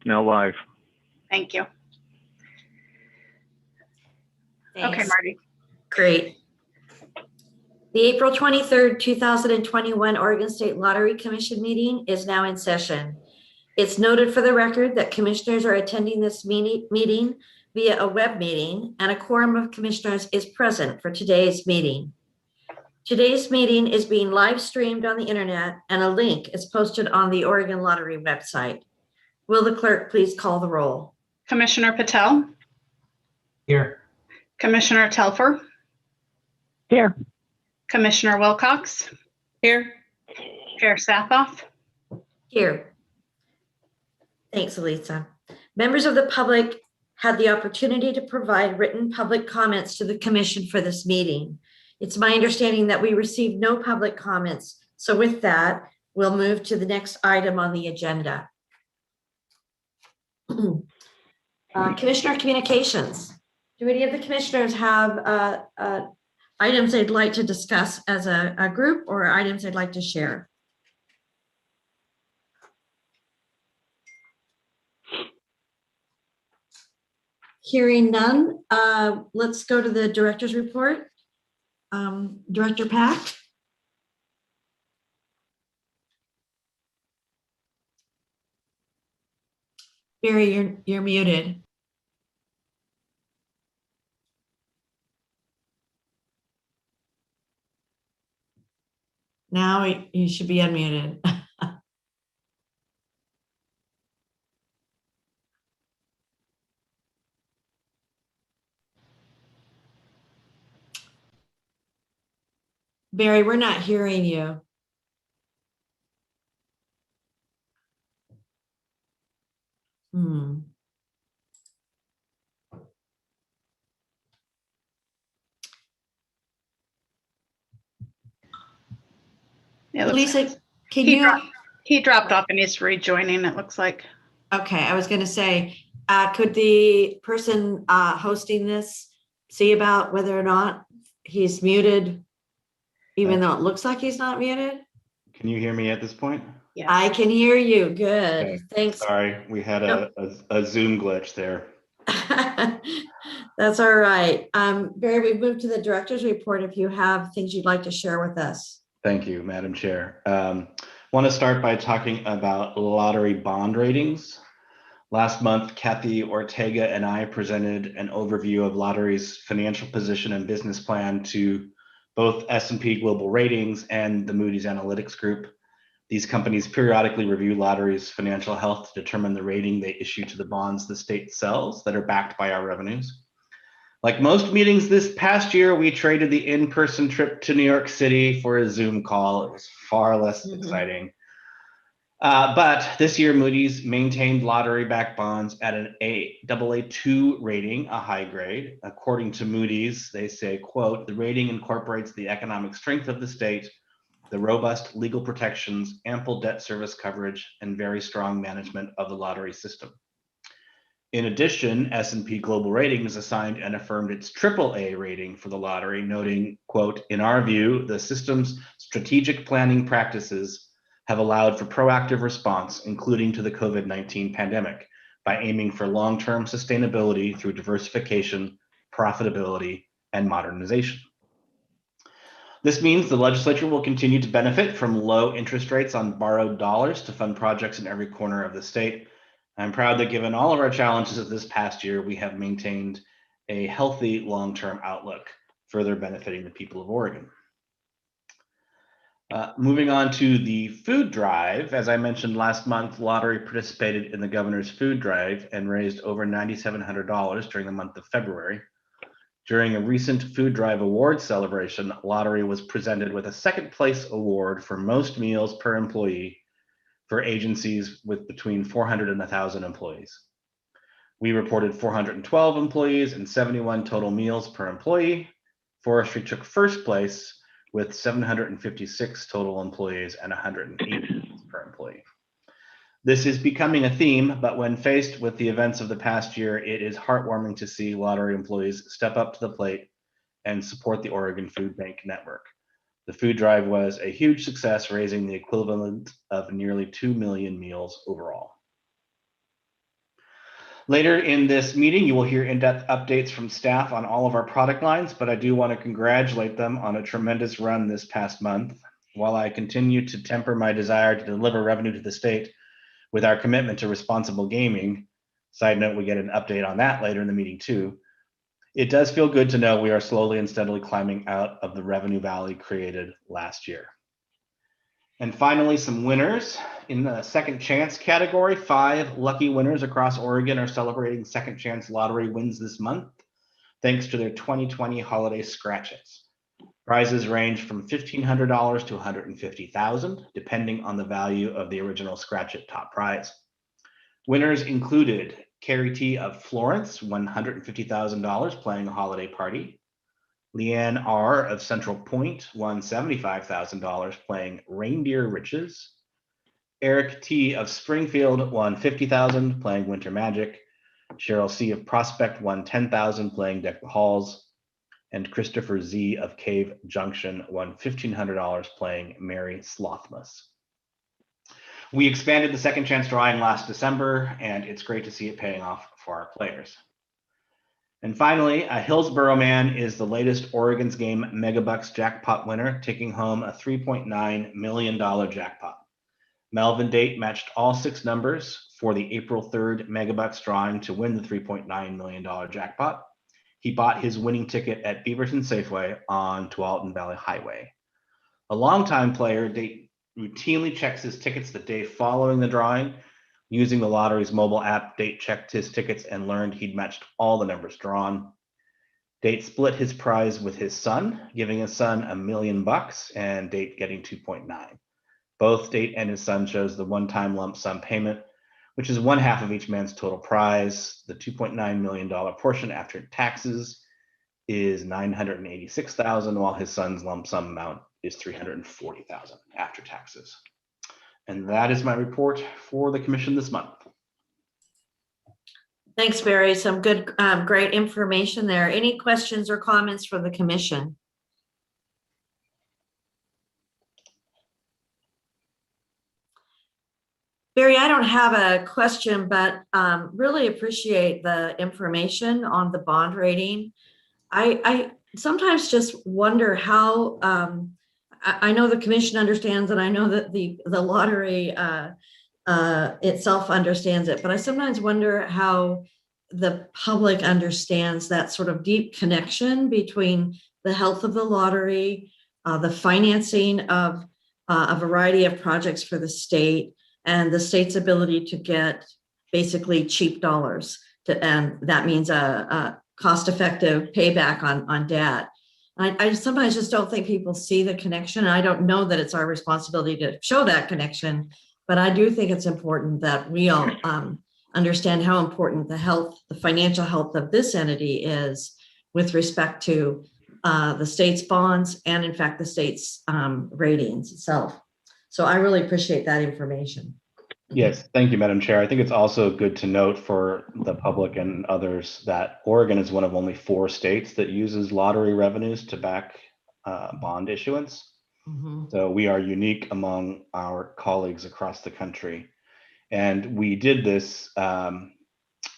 Now live. Thank you. Thanks. Okay, Marty. Great. The April 23rd, 2021 Oregon State Lottery Commission meeting is now in session. It's noted for the record that commissioners are attending this meeting via a web meeting, and a quorum of commissioners is present for today's meeting. Today's meeting is being live streamed on the internet, and a link is posted on the Oregon Lottery website. Will the clerk please call the roll? Commissioner Patel. Here. Commissioner Telfer. Here. Commissioner Wilcox. Here. Chair Safoff. Here. Thanks, Elisa. Members of the public had the opportunity to provide written public comments to the commission for this meeting. It's my understanding that we received no public comments. So with that, we'll move to the next item on the agenda. Commissioner communications. Do any of the commissioners have items they'd like to discuss as a group, or items they'd like to share? Hearing none, let's go to the director's report. Director Pack. Barry, you're muted. Now you should be unmuted. Barry, we're not hearing you. Lisa, can he dropped off and he's rejoining, it looks like. Okay, I was going to say, could the person hosting this see about whether or not he's muted, even though it looks like he's not muted? Can you hear me at this point? Yes. I can hear you. Good. Okay. Thanks. Sorry, we had a Zoom glitch there. That's all right. Barry, we've moved to the director's report if you have things you'd like to share with us. Thank you, Madam Chair. Want to start by talking about lottery bond ratings. Last month, Kathy Ortega and I presented an overview of lottery's financial position and business plan to both S&P Global Ratings and the Moody's Analytics Group. These companies periodically review lottery's financial health to determine the rating they issue to the bonds the state sells that are backed by our revenues. Like most meetings this past year, we traded the in-person trip to New York City for a Zoom call. It was far less exciting. But this year, Moody's maintained lottery-backed bonds at an AA2 rating, a high grade. According to Moody's, they say, quote, the rating incorporates the economic strength of the state, the robust legal protections, ample debt service coverage, and very strong management of the lottery system. In addition, S&P Global Ratings assigned and affirmed its AAA rating for the lottery, noting, quote, in our view, the system's strategic planning practices have allowed for proactive response, including to the COVID-19 pandemic, by aiming for long-term sustainability through diversification, profitability, and modernization. This means the legislature will continue to benefit from low interest rates on borrowed dollars to fund projects in every corner of the state. I'm proud that given all of our challenges of this past year, we have maintained a healthy long-term outlook, further benefiting the people of Oregon. Moving on to the food drive, as I mentioned last month, Lottery participated in the governor's food drive and raised over $9,700 during the month of February. During a recent food drive awards celebration, Lottery was presented with a second place award for most meals per employee for agencies with between 400 and 1,000 employees. We reported 412 employees and 71 total meals per employee. Forestry took first place with 756 total employees and 108 meals per employee. This is becoming a theme, but when faced with the events of the past year, it is heartwarming to see lottery employees step up to the plate and support the Oregon Food Bank Network. The food drive was a huge success, raising the equivalent of nearly 2 million meals overall. Later in this meeting, you will hear in-depth updates from staff on all of our product lines, but I do want to congratulate them on a tremendous run this past month. While I continue to temper my desire to deliver revenue to the state with our commitment to responsible gaming, side note, we get an update on that later in the meeting too, it does feel good to know we are slowly and steadily climbing out of the revenue valley created last year. And finally, some winners. In the second chance category, 5 lucky winners across Oregon are celebrating second chance lottery wins this month, thanks to their 2020 holiday scratches. Prizes range from $1,500 to $150,000, depending on the value of the original Scratch It top prize. Winners included Carrie T. of Florence, $150,000 playing a holiday party. Leanne R. of Central Point won $75,000 playing Reindeer Riches. Eric T. of Springfield won $50,000 playing Winter Magic. Cheryl C. of Prospect won $10,000 playing Deck the Halls. And Christopher Z. of Cave Junction won $1,500 playing Merry Slothmas. We expanded the second chance drawing last December, and it's great to see it paying off for our players. And finally, a Hillsborough man is the latest Oregon's Game Megabucks jackpot winner, taking home a $3.9 million jackpot. Melvin Date matched all 6 numbers for the April 3rd Megabucks drawing to win the $3.9 million jackpot. He bought his winning ticket at Beaverton Safeway on Tualatin Valley Highway. A longtime player, Date routinely checks his tickets the day following the drawing. Using the lottery's mobile app, Date checked his tickets and learned he'd matched all the numbers drawn. Date split his prize with his son, giving his son $1 million and Date getting 2.9. Both Date and his son chose the one-time lump sum payment, which is 1/2 of each man's total prize. The $2.9 million portion after taxes is $986,000, while his son's lump sum amount is $340,000 after taxes. And that is my report for the commission this month. Thanks, Barry. Some good, great information there. Any questions or comments from the commission? Barry, I don't have a question, but really appreciate the information on the bond rating. I sometimes just wonder how, I know the commission understands, and I know that the lottery itself understands it, but I sometimes wonder how the public understands that sort of deep connection between the health of the lottery, the financing of a variety of projects for the state, and the state's ability to get basically cheap dollars, and that means a cost-effective payback on debt. I sometimes just don't think people see the connection. I don't know that it's our responsibility to show that connection, but I do think it's important that we all understand how important the financial health of this entity is with respect to the state's bonds and, in fact, the state's ratings itself. So I really appreciate that information. Yes, thank you, Madam Chair. I think it's also good to note for the public and others that Oregon is one of only 4 states that uses lottery revenues to back bond issuance. Mm-hmm. So we are unique among our colleagues across the country. And we did this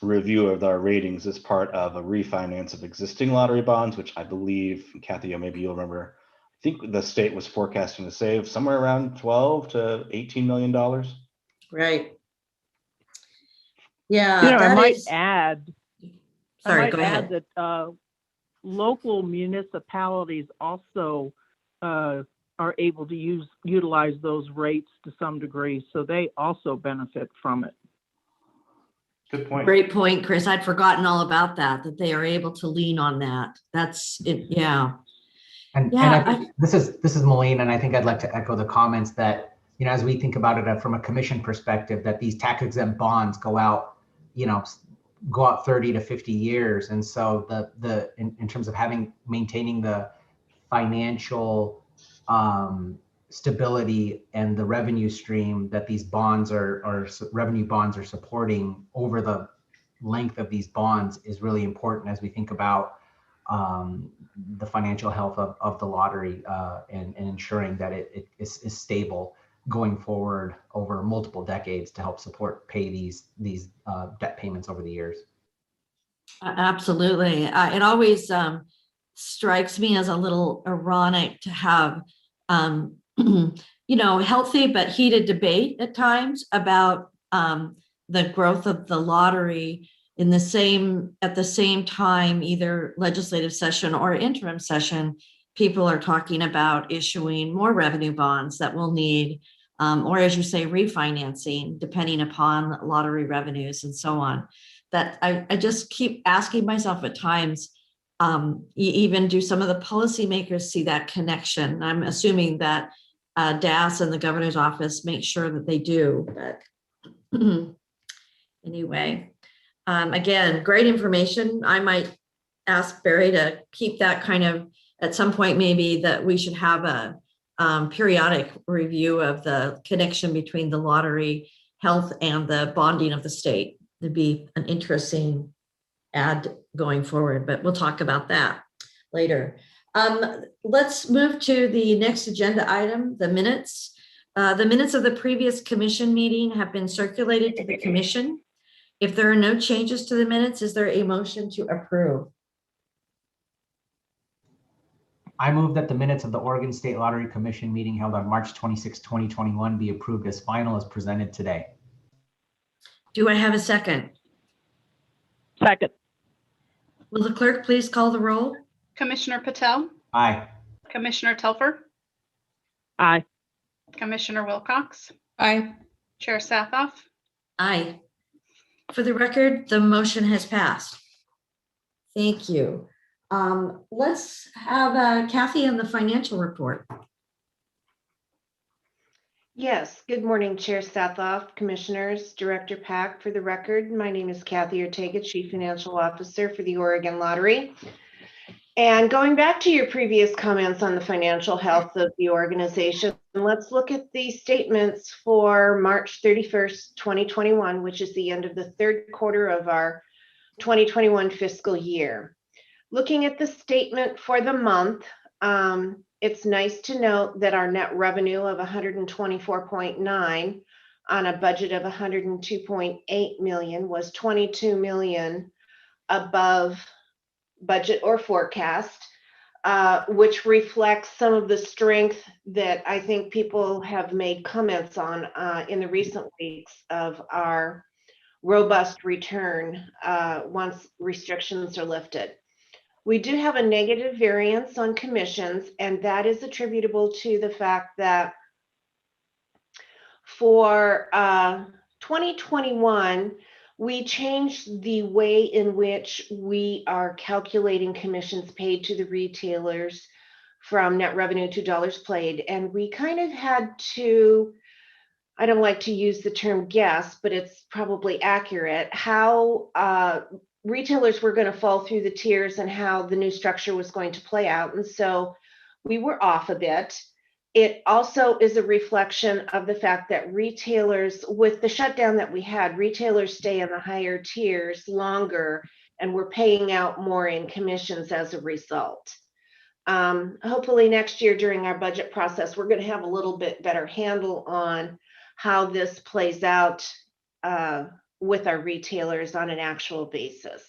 review of our ratings as part of a refinance of existing lottery bonds, which I believe, Kathy, maybe you'll remember, I think the state was forecasting to save somewhere around $12 to $18 million. Right. Yeah. I might add. Sorry, go ahead. That local municipalities also are able to utilize those rates to some degree, so they also benefit from it. Good point. Great point, Chris. I'd forgotten all about that they are able to lean on that. That's it. Yeah. And I think this is Moline, and I think I'd like to echo the comments that, as we think about it from a commission perspective, that these tax exempt bonds go out 30 to 50 years. And so in terms of maintaining the financial stability and the revenue stream that these bonds revenue bonds are supporting over the length of these bonds is really important as we think about the financial health of the lottery and ensuring that it is stable. going forward over multiple decades to help pay these debt payments over the years. Absolutely. It always strikes me as a little ironic to have, healthy but heated debate at times about the growth of the lottery at the same time, either legislative session or interim session, people are talking about issuing more revenue bonds that will need, or as you say, refinancing, depending upon lottery revenues and so on. That I just keep asking myself at times, even do some of the policymakers see that connection? I'm assuming that DAS and the governor's office make sure that they do. But anyway, again, great information. I might ask Barry to keep that kind of, at some point, maybe that we should have a periodic review of the connection between the lottery health and the bonding of the state. It'd be an interesting add going forward, but we'll talk about that later. Let's move to the next agenda item, the minutes. The minutes of the previous commission meeting have been circulated to the commission. If there are no changes to the minutes, is there a motion to approve? I move that the minutes of the Oregon State Lottery Commission meeting held on March 26, 2021 be approved as final as presented today. Do I have a second? Second. Will the clerk please call the roll? Commissioner Patel, Aye. Commissioner Telfer, Aye. Commissioner Wilcox, Aye. Chair Sathoff. Aye. For the record, the motion has passed. Thank you. Let's have Kathy on the financial report. Yes, good morning, Chair Sathoff, Commissioners, Director Pack. For the record, my name is Kathy Ortega, Chief Financial Officer for the Oregon Lottery. And going back to your previous comments on the financial health of the organization, let's look at the statements for March 31st, 2021, which is the end of the third quarter of our 2021 fiscal year. Looking at the statement for the month, it's nice to note that our net revenue of 124.9 on a budget of 102.8 million was 22 million above budget or forecast, which reflects some of the strength that I think people have made comments on in the recent weeks of our robust return once restrictions are lifted. We do have a negative variance on commissions, and that is attributable to the fact that for 2021, we changed the way in which we are calculating commissions paid to the retailers from net revenue to dollars played. And we kind of had to, I don't like to use the term guess, but it's probably accurate, how retailers were going to fall through the tiers and how the new structure was going to play out. And so we were off a bit. It also is a reflection of the fact that retailers, with the shutdown that we had, retailers stay in the higher tiers longer, and we're paying out more in commissions as a result. Hopefully next year during our budget process, we're going to have a little bit better handle on how this plays out with our retailers on an actual basis.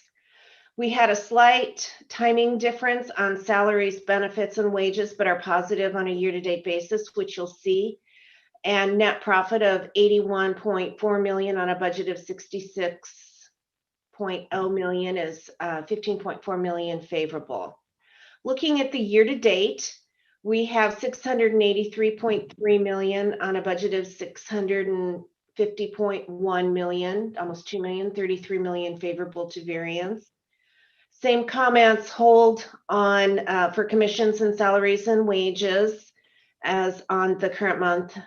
We had a slight timing difference on salaries, benefits, and wages, but are positive on a year-to-date basis, which you'll see. And net profit of 81.4 million on a budget of 66.0 million is 15.4 million favorable. Looking at the year-to-date, we have 683.3 million on a budget of 650.1 million, almost 2 million, 33 million favorable to variance. Same comments hold on for commissions and salaries and wages as on the current month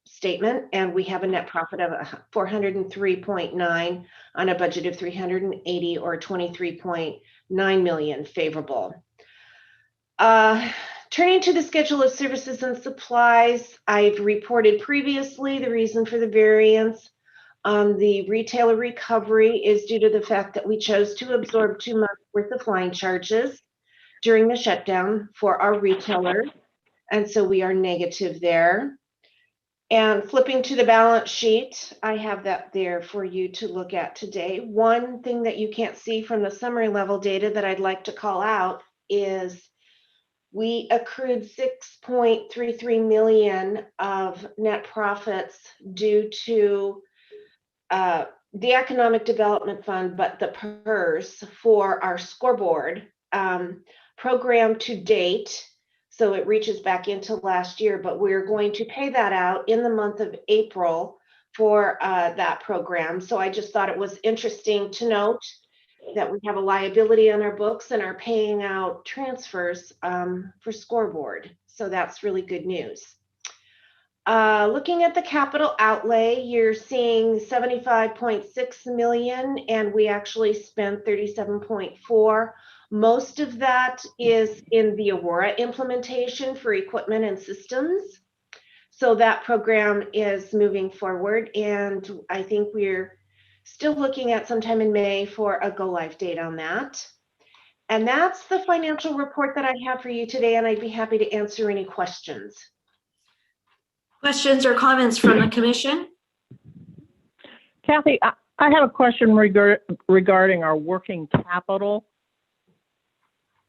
statement. And we have a net profit of 403.9 on a budget of 380, or 23.9 million favorable. Turning to the schedule of services and supplies, I've reported previously the reason for the variance on the retailer recovery is due to the fact that we chose to absorb 2 months worth of line charges during the shutdown for our retailer. And so we are negative there. And flipping to the balance sheet, I have that there for you to look at today. One thing that you can't see from the summary level data that I'd like to call out is we accrued 6.33 million of net profits due to the Economic Development Fund, but the PERS for our scoreboard program to date. So it reaches back into last year, but we're going to pay that out in the month of April for that program. So I just thought it was interesting to note that we have a liability on our books and are paying out transfers for scoreboard. So that's really good news. Looking at the capital outlay, you're seeing 75.6 million, and we actually spent 37.4. Most of that is in the Aurora implementation for equipment and systems. So that program is moving forward, and I think we're still looking at sometime in May for a go live date on that. And that's the financial report that I have for you today, and I'd be happy to answer any questions. Questions or comments from the commission? Kathy, I have a question regarding our working capital.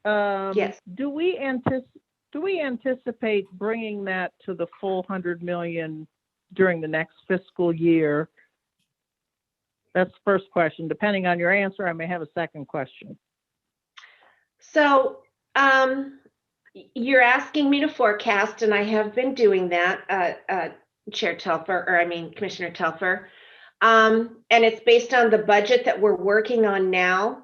Yes. Do we anticipate bringing that to the full 100 million during the next fiscal year? That's the first question. Depending on your answer, I may have a second question. So you're asking me to forecast, and I have been doing that, Commissioner Telfer. And it's based on the budget that we're working on now.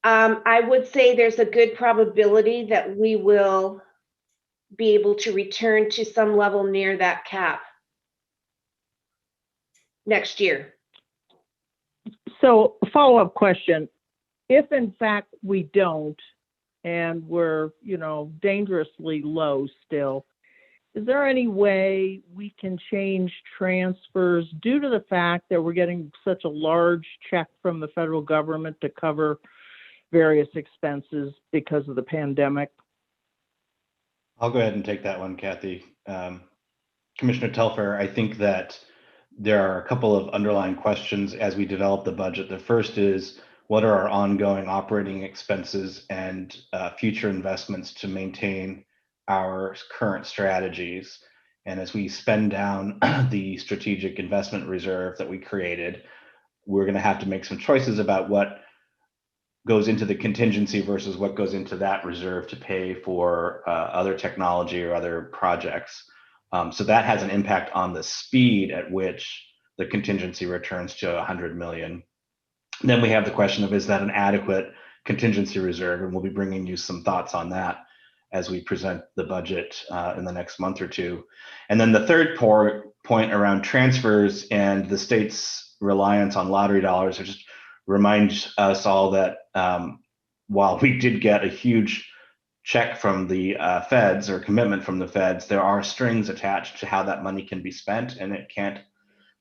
I would say there's a good probability that we will be able to return to some level near that cap next year. So, follow-up question. If in fact we don't, and we're, dangerously low still, is there any way we can change transfers due to the fact that we're getting such a large check from the federal government to cover various expenses because of the pandemic? I'll go ahead and take that one, Kathy. Commissioner Telfer, I think that there are a couple of underlying questions as we develop the budget. The first is, what are our ongoing operating expenses and future investments to maintain our current strategies? And as we spend down the strategic investment reserve that we created, we're going to have to make some choices about what goes into the contingency versus what goes into that reserve to pay for other technology or other projects. So that has an impact on the speed at which the contingency returns to 100 million. Then we have the question of, is that an adequate contingency reserve? And we'll be bringing you some thoughts on that as we present the budget in the next month or two. And then the third point around transfers and the state's reliance on lottery dollars, I just remind us all that while we did get a huge check from the feds, or commitment from the feds, there are strings attached to how that money can be spent, and it can't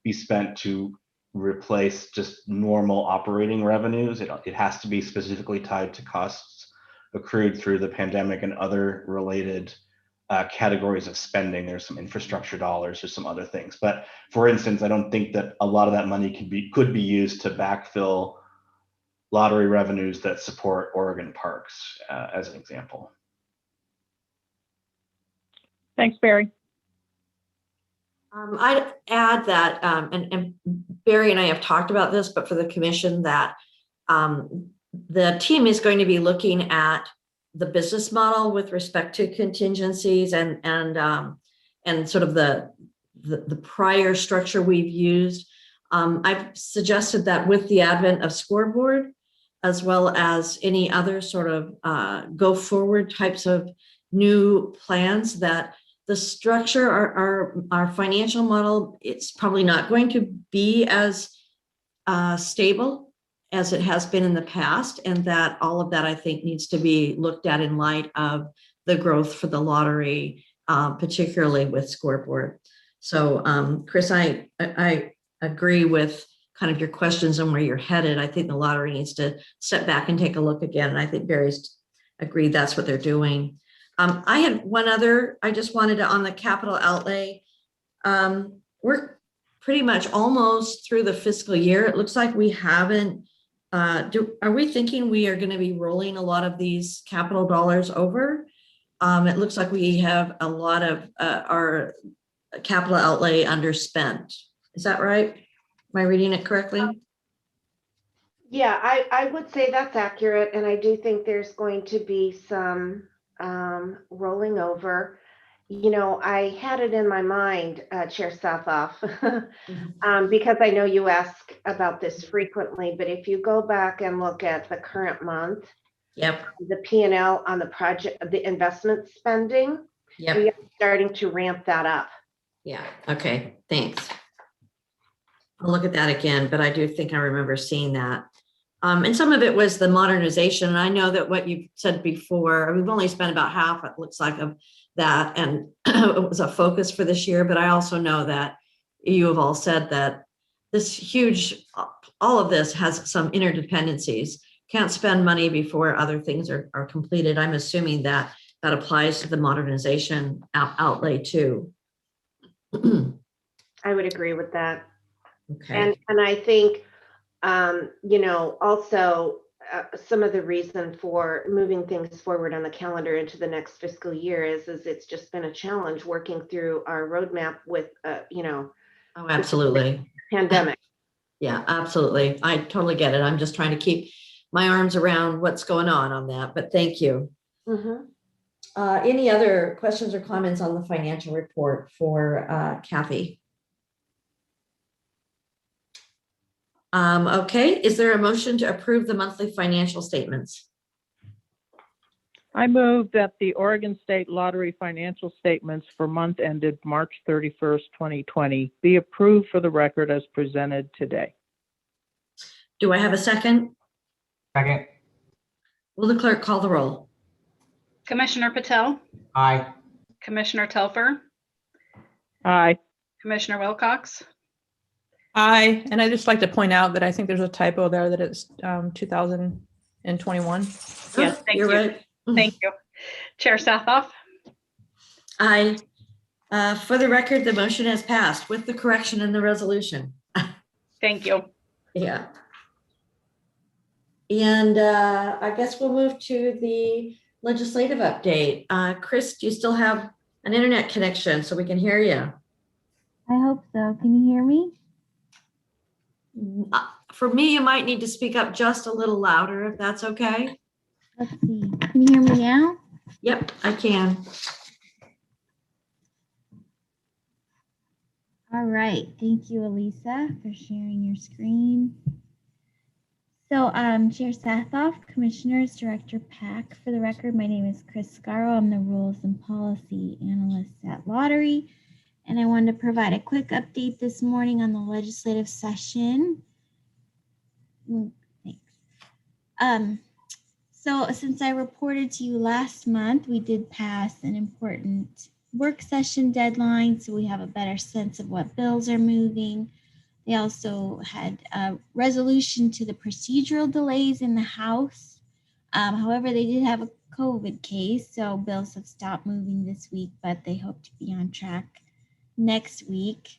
be spent to replace just normal operating revenues. It has to be specifically tied to costs accrued through the pandemic and other related categories of spending. There's some infrastructure dollars, there's some other things. But for instance, I don't think that a lot of that money could be used to backfill lottery revenues that support Oregon parks, as an example. Thanks, Barry. I'd add that, and Barry and I have talked about this, but for the commission, that the team is going to be looking at the business model with respect to contingencies and sort of the prior structure we've used. I've suggested that with the advent of scoreboard, as well as any other sort of go forward types of new plans, that the structure, our financial model, it's probably not going to be as stable as it has been in the past, and that all of that, I think, needs to be looked at in light of the growth for the lottery, particularly with scoreboard. So, Chris, I agree with kind of your questions and where you're headed. I think the lottery needs to step back and take a look again, and I think Barry's agreed that's what they're doing. I had one other, I just wanted to, on the capital outlay, we're pretty much almost through the fiscal year. It looks like we haven't, are we thinking we are going to be rolling a lot of these capital dollars over? It looks like we have a lot of our capital outlay underspent. Is that right? Am I reading it correctly? Yeah, I would say that's accurate. And I do think there's going to be some rolling over. You know, I had it in my mind, Chair Safoff, because I know you ask about this frequently, but if you go back and look at the current month, Yep. the P&L on the project, the investment spending, Yep. we are starting to ramp that up. Yeah. Okay. Thanks. I'll look at that again, but I do think I remember seeing that. And some of it was the modernization. And I know that what you said before, we've only spent about half, it looks like, of that. And it was a focus for this year. But I also know that you have all said that this huge, all of this has some interdependencies. Can't spend money before other things are completed. I'm assuming that that applies to the modernization outlay too. I would agree with that. Okay. And I think, you know, also some of the reason for moving things forward on the calendar into the next fiscal year is it's just been a challenge working through our roadmap with, you know. Oh, absolutely. Pandemic. Yeah, absolutely. I totally get it. I'm just trying to keep my arms around what's going on that, but thank you. Mm-hmm. Any other questions or comments on the financial report for Kathy? Okay, is there a motion to approve the monthly financial statements? I move that the Oregon State Lottery financial statements for month ended March 31st, 2020 be approved for the record as presented today. Do I have a second? Second. Will the clerk call the roll? Commissioner Patel, Aye. Commissioner Telfer, Aye. Commissioner Wilcox, Aye, and I'd just like to point out that I think there's a typo there that it's 2021. Yes, thank You're you. right. Thank you. Chair Safoff, Aye. For the record, the motion has passed with the correction in the resolution. thank you. Yeah. And I guess we'll move to the legislative update. Chris, do you still have an internet connection so we can hear you? I hope so. Can you hear me? For me, you might need to speak up just a little louder if that's okay. Let's see. Can you hear me now? Yep, I can. All right. Thank you, Elisa, for sharing your screen. So, Chair Sathoff, Commissioners, Director Pack. For the record, my name is Chris Scarrow. I'm the Rules and Policy Analyst at Lottery. And I wanted to provide a quick update this morning on the legislative session. Thanks. So since I reported to you last month, we did pass an important work session deadline, so we have a better sense of what bills are moving. They also had a resolution to the procedural delays in the House. However, they did have a COVID case, so bills have stopped moving this week, but they hope to be on track next week.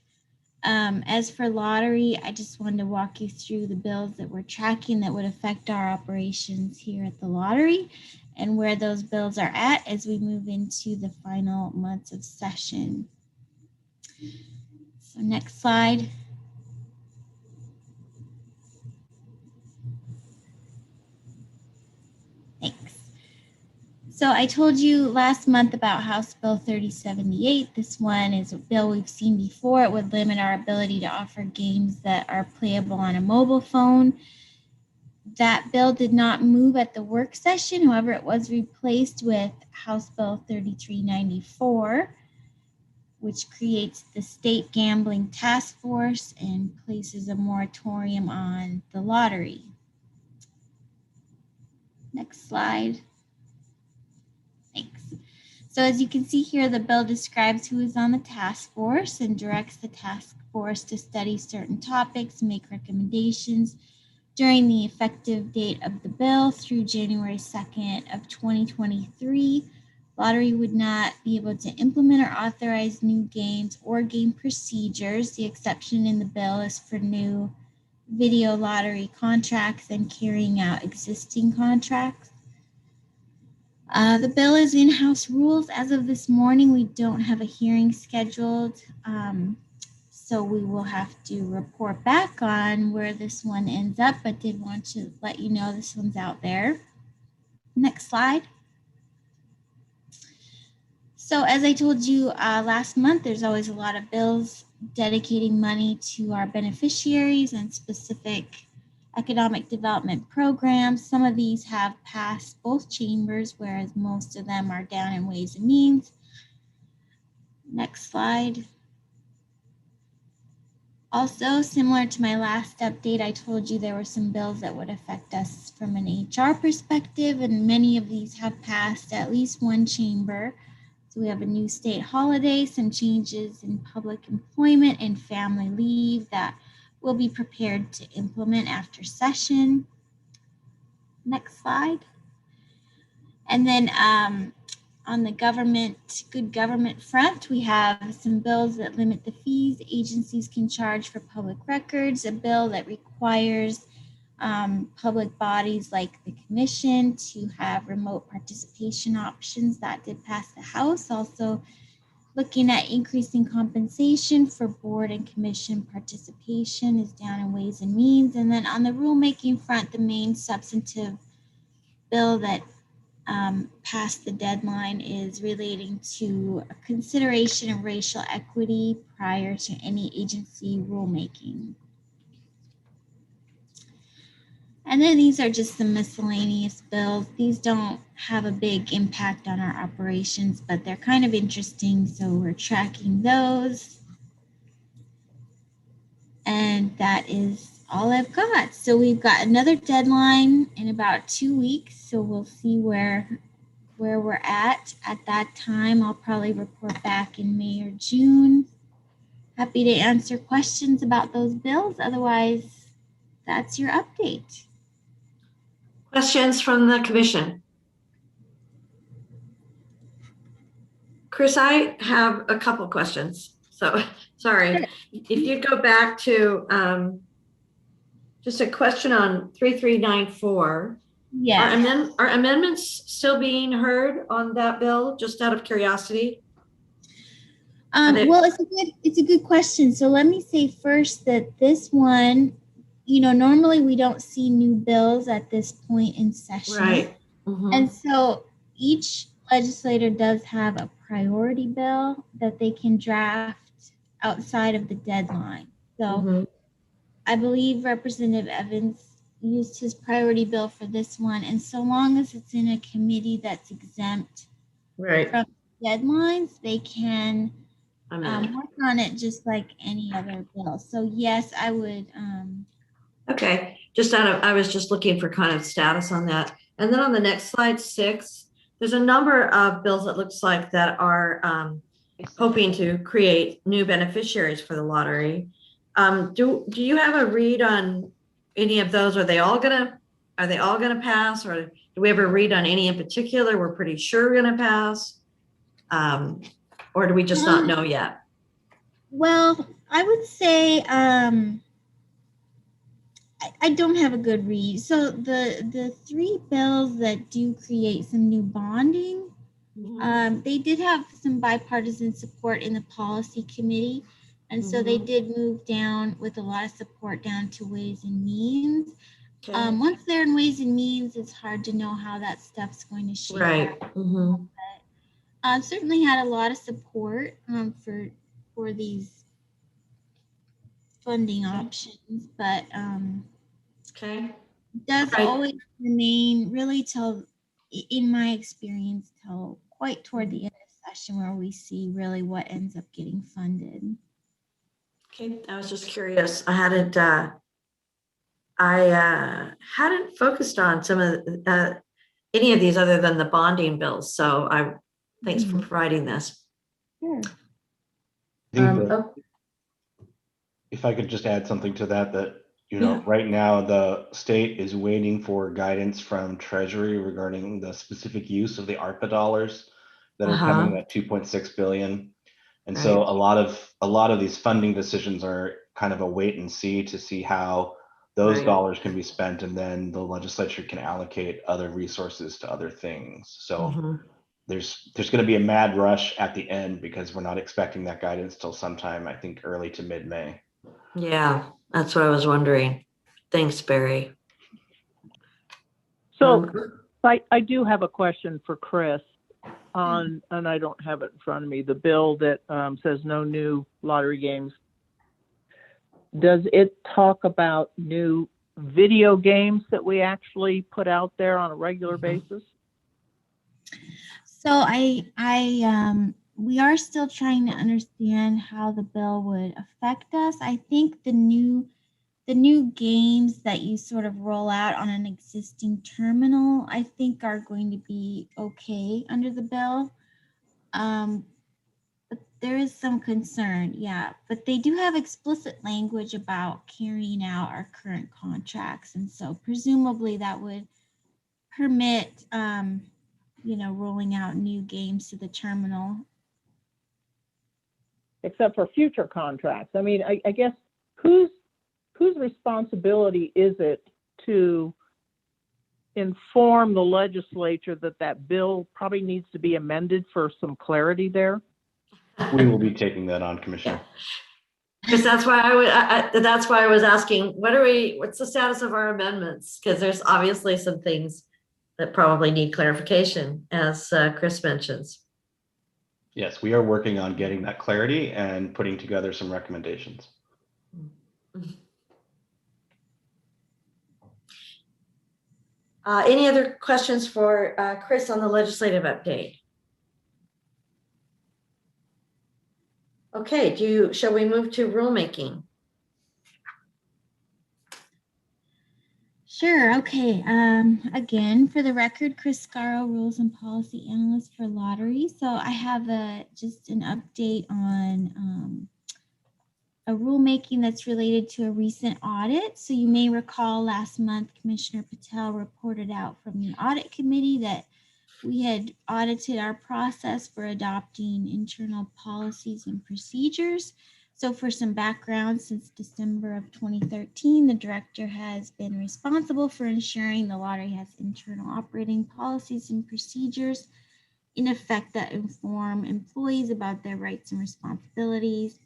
As for lottery, I just wanted to walk you through the bills that we're tracking that would affect our operations here at the lottery and where those bills are at as we move into the final months of session. So next slide. Thanks. So I told you last month about House Bill 3078. This one is a bill we've seen before. It would limit our ability to offer games that are playable on a mobile phone. That bill did not move at the work session. However, it was replaced with House Bill 3394, which creates the State Gambling Task Force and places a moratorium on the lottery. Next slide. Thanks. So as you can see here, the bill describes who is on the task force and directs the task force to study certain topics, make recommendations during the effective date of the bill through January 2nd of 2023, Lottery would not be able to implement or authorize new games or game procedures. The exception in the bill is for new video lottery contracts and carrying out existing contracts. The bill is in-house rules. As of this morning, we don't have a hearing scheduled. So we will have to report back on where this one ends up, but did want to let you know this one's out there. Next slide. So as I told you last month, there's always a lot of bills dedicating money to our beneficiaries and specific economic development programs. Some of these have passed both chambers, whereas most of them are down in Ways and Means. Next slide. Also, similar to my last update, I told you there were some bills that would affect us from an HR perspective, and many of these have passed at least one chamber. So we have a new state holiday, some changes in public employment and family leave that we'll be prepared to implement after session. Next slide. And then on the good government front, we have some bills that limit the fees agencies can charge for public records, a bill that requires public bodies like the commission to have remote participation options that did pass the House. Also looking at increasing compensation for board and commission participation is down in Ways and Means. And then on the rulemaking front, the main substantive bill that past the deadline is relating to a consideration of racial equity prior to any agency rulemaking. And then these are just some miscellaneous bills. These don't have a big impact on our operations, but they're kind of interesting, so we're tracking those. And that is all I've got. So we've got another deadline in about 2 weeks, so we'll see where we're at that time. I'll probably report back in May or June. Happy to answer questions about those bills. Otherwise, that's your update. Questions from the commission? Chris, I have a couple questions. So sorry. Sure. If you go back to just a question on 3394. Yeah. Are amendments still being heard on that bill, just out of curiosity? Well, it's a good question. So let me say first that this one, normally we don't see new bills at this point in session. Right. Mm-hmm. And so each legislator does have a priority bill that they can draft outside of the deadline. So Mm-hmm. I believe Representative Evans used his priority bill for this one. And so long as it's in a committee that's exempt Right. from deadlines, they can work on it just like any other bill. So yes, I would. Okay, I was just looking for kind of status on that. And then on the next slide, 6, there's a number of bills that looks like that are hoping to create new beneficiaries for the lottery. Do you have a read on any of those? Are they all gonna pass, or do we have a read on any in particular we're pretty sure are gonna pass? Or do we just not know yet? Well, I would say I don't have a good read. So the 3 bills that do create some new bonding, they did have some bipartisan support in the policy committee. And so they did move down with a lot of support down to Ways and Means. Okay. Once they're in Ways and Means, it's hard to know how that stuff's going to shape out. Mm-hmm. But certainly had a lot of support for these funding options, but does always remain really till, in my experience, till quite toward the end of session where we see really what ends up getting funded. Okay, I was just curious. I hadn't focused on some of any of these other than the bonding bills. So thanks for providing this. Sure. If I could just add something to that, right now the state is waiting for guidance from Treasury regarding the specific use of the ARPA dollars that are coming at 2.6 billion. And so a lot of these funding decisions are kind of a wait and see to see how those dollars can be spent, and then the legislature can allocate other resources to other things. So there's going to be a mad rush at the end because we're not expecting that guidance till sometime, I think, early to mid-May. Yeah, that's what I was wondering. Thanks, Barry. So I do have a question for Chris on, and I don't have it in front of me, the bill that says no new lottery games. Does it talk about new video games that we actually put out there on a regular basis? So we are still trying to understand how the bill would affect us. I think the new games that you sort of roll out on an existing terminal, I think are going to be okay under the bill. But there is some concern, yeah. But they do have explicit language about carrying out our current contracts. And so presumably that would permit, rolling out new games to the terminal. Except for future contracts. I mean, I guess whose responsibility is it to inform the legislature that that bill probably needs to be amended for some clarity there? We will be taking that on, Commissioner. Because that's why I was asking, what's the status of our amendments? Because there's obviously some things that probably need clarification, as Chris mentions. Yes, we are working on getting that clarity and putting together some recommendations. Any other questions for Chris on the legislative update? Okay, shall we move to rulemaking? Sure. Okay. Again, for the record, Chris Scaro, Rules and Policy Analyst for Lottery. So I have just an update on a rulemaking that's related to a recent audit. So you may recall last month, Commissioner Patel reported out from the audit committee that we had audited our process for adopting internal policies and procedures. So for some background, since December of 2013, the director has been responsible for ensuring the lottery has internal operating policies and procedures in effect that inform employees about their rights and responsibilities.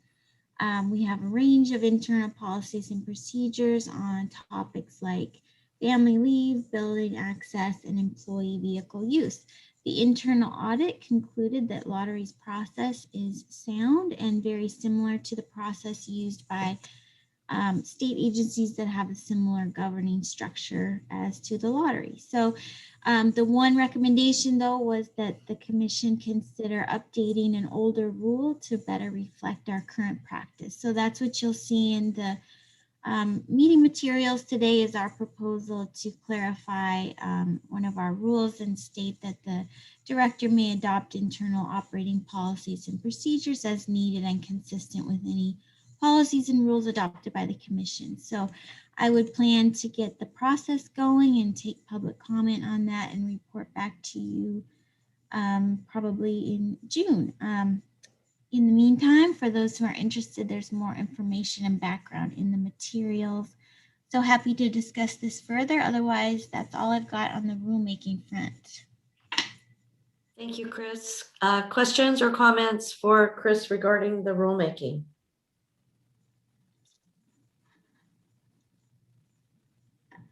We have a range of internal policies and procedures on topics like family leave, building access, and employee vehicle use. The internal audit concluded that Lottery's process is sound and very similar to the process used by state agencies that have a similar governing structure as to the lottery. So the one recommendation, though, was that the commission consider updating an older rule to better reflect our current practice. So that's what you'll see in the meeting materials today, is our proposal to clarify one of our rules and state that the director may adopt internal operating policies and procedures as needed and consistent with any policies and rules adopted by the commission. So I would plan to get the process going and take public comment on that and report back to you probably in June. In the meantime, for those who are interested, there's more information and background in the materials. So happy to discuss this further. Otherwise, that's all I've got on the rulemaking front. Thank you, Chris. Questions or comments for Chris regarding the rulemaking?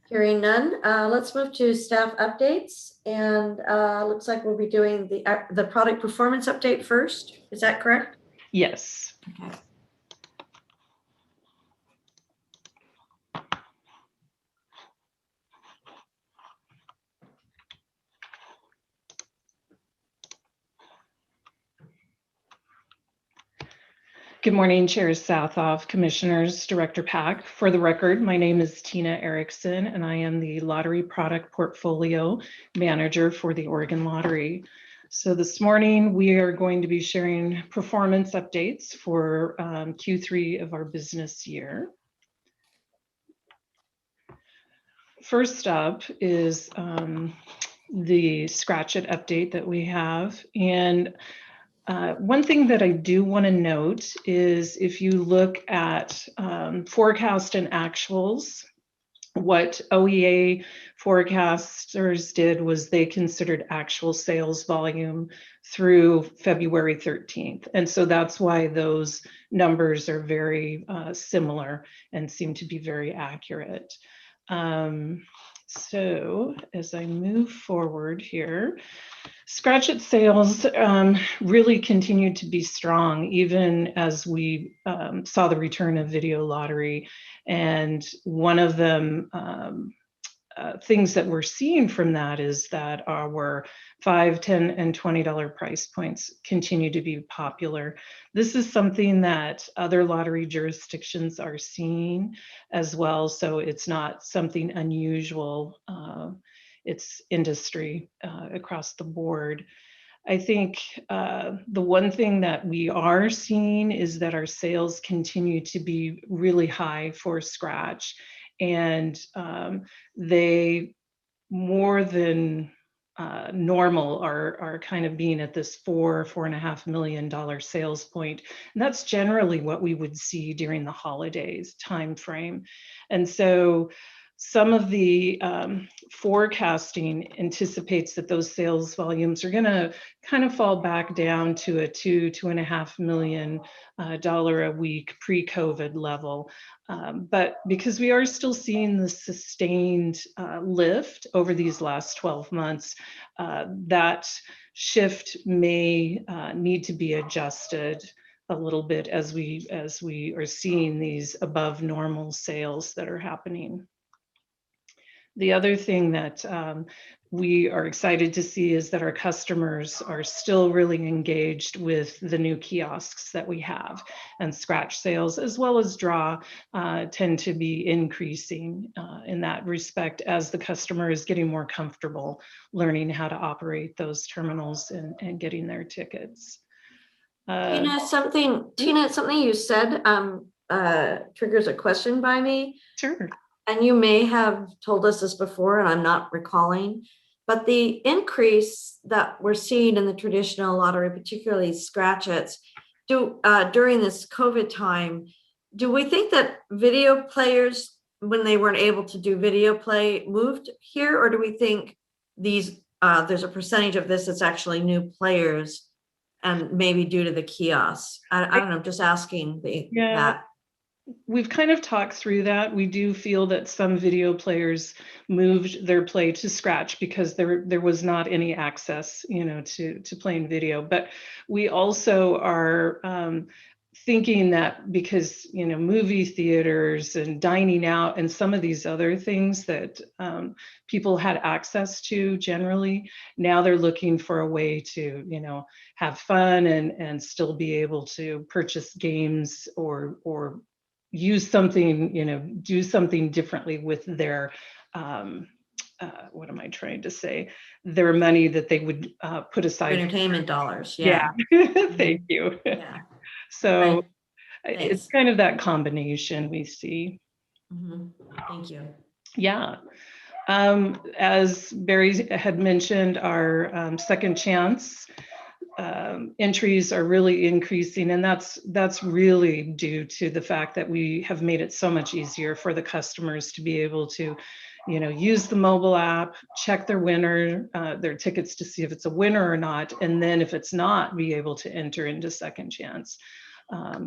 Hearing none, let's move to staff updates. And looks like we'll be doing the product performance update first. Is that correct? Yes. Okay. Good morning, Chairs Southoff, Commissioners, Director Pack. For the record, my name is Tina Erickson, and I am the Lottery Product Portfolio Manager for the Oregon Lottery. So this morning, we are going to be sharing performance updates for Q3 of our business year. First up is the Scratch It update that we have. And one thing that I do want to note is if you look at forecast and actuals, what OEA forecasters did was they considered actual sales volume through February 13th. And so that's why those numbers are very similar and seem to be very accurate. So as I move forward here, Scratch It sales really continued to be strong, even as we saw the return of video lottery. And one of them things that we're seeing from that is that our $5, $10, and $20 price points continue to be popular. This is something that other lottery jurisdictions are seeing as well, so it's not something unusual. It's industry across the board. I think the one thing that we are seeing is that our sales continue to be really high for Scratch, and they more than normal are kind of being at this $4.5 million sales point. And that's generally what we would see during the holidays timeframe. And so some of the forecasting anticipates that those sales volumes are going to kind of fall back down to a $2.5 million a week pre-COVID level. But because we are still seeing the sustained lift over these last 12 months, that shift may need to be adjusted a little bit as we are seeing these above normal sales that are happening. The other thing that we are excited to see is that our customers are still really engaged with the new kiosks that we have, and Scratch sales as well as draw tend to be increasing in that respect as the customer is getting more comfortable learning how to operate those terminals and getting their tickets. Tina, something you said triggers a question by me. Sure. And you may have told us this before, and I'm not recalling, but the increase that we're seeing in the traditional lottery, particularly Scratch-Its, during this COVID time, do we think that video players, when they weren't able to do video play, moved here, or do we think these there's a percentage of this that's actually new players, and maybe due to the kiosks? I don't know. Just asking that. We've kind of talked through that. We do feel that some video players moved their play to Scratch because there was not any access, to playing video. But we also are thinking that because, movie theaters and dining out and some of these other things that people had access to generally, now they're looking for a way to, have fun and still be able to purchase games or use something, do something differently with their, what am I trying to say? Their money that they would put aside. Entertainment dollars. Yeah. Thank you. Yeah. So Right. it's kind of that combination we see. Mm-hmm. Thank you. Yeah. As Barry had mentioned, our second chance entries are really increasing, and that's really due to the fact that we have made it so much easier for the customers to be able to, use the mobile app, check their winner, their tickets to see if it's a winner or not, and then if it's not, be able to enter into second chance.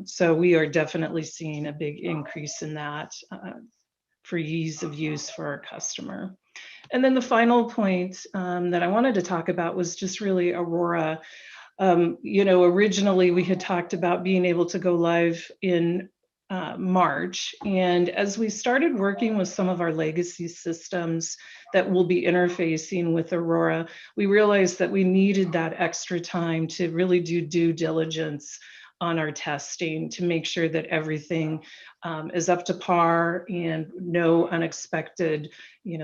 So we are definitely seeing a big increase in that for ease of use for our customer. And then the final point that I wanted to talk about was just really Aurora. Originally we had talked about being able to go live in March. And as we started working with some of our legacy systems that will be interfacing with Aurora, we realized that we needed that extra time to really do due diligence on our testing to make sure that everything is up to par and no unexpected,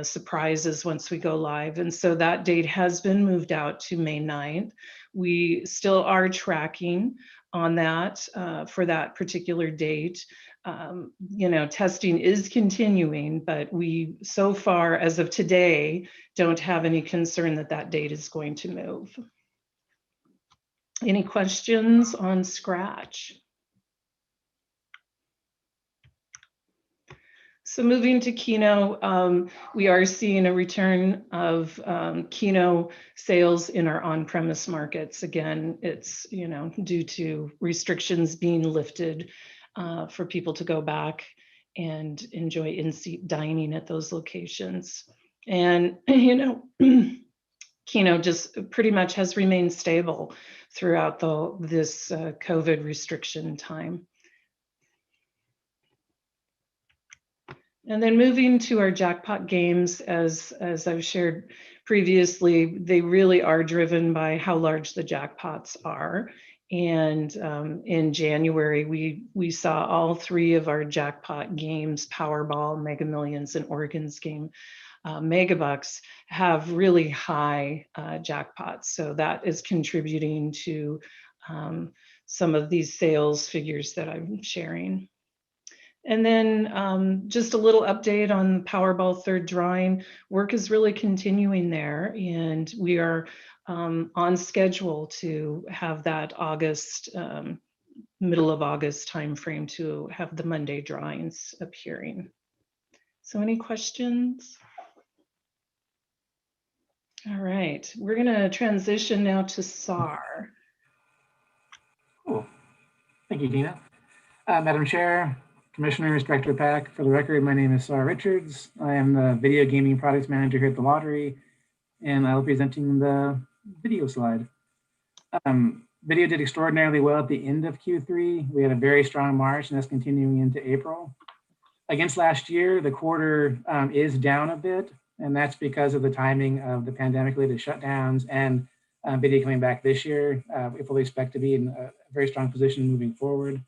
surprises once we go live. And so that date has been moved out to May 9th. We still are tracking on that for that particular date. testing is continuing, but we, so far as of today, don't have any concern that that date is going to move. Any questions on Scratch? So moving to Keno, we are seeing a return of Keno sales in our on-premise markets. Again, it's due to restrictions being lifted for people to go back and enjoy in-seat dining at those locations. And Keno just pretty much has remained stable throughout this COVID restriction time. And then moving to our Jackpot games, as I've shared previously, they really are driven by how large the jackpots are. And in January, we saw all 3 of our Jackpot games, Powerball, Mega Millions, and Oregon's game, Megabucks, have really high jackpots. So that is contributing to some of these sales figures that I'm sharing. And then just a little update on Powerball third drawing. Work is really continuing there, and we are on schedule to have that middle of August timeframe to have the Monday drawings appearing. So any questions? All right, we're gonna transition now to SAR. Cool, thank you, Dina. Madam Chair, Commissioners, Director Pack, for the record, my name is Sarah Richards. I am the Video Gaming Products Manager here at the Lottery, and I'll be presenting the video slide. Video did extraordinarily well at the end of Q3. We had a very strong March, and that's continuing into April. Against last year, the quarter is down a bit, and that's because of the timing of the pandemic-related shutdowns and video coming back this year. We fully expect to be in a very strong position moving forward.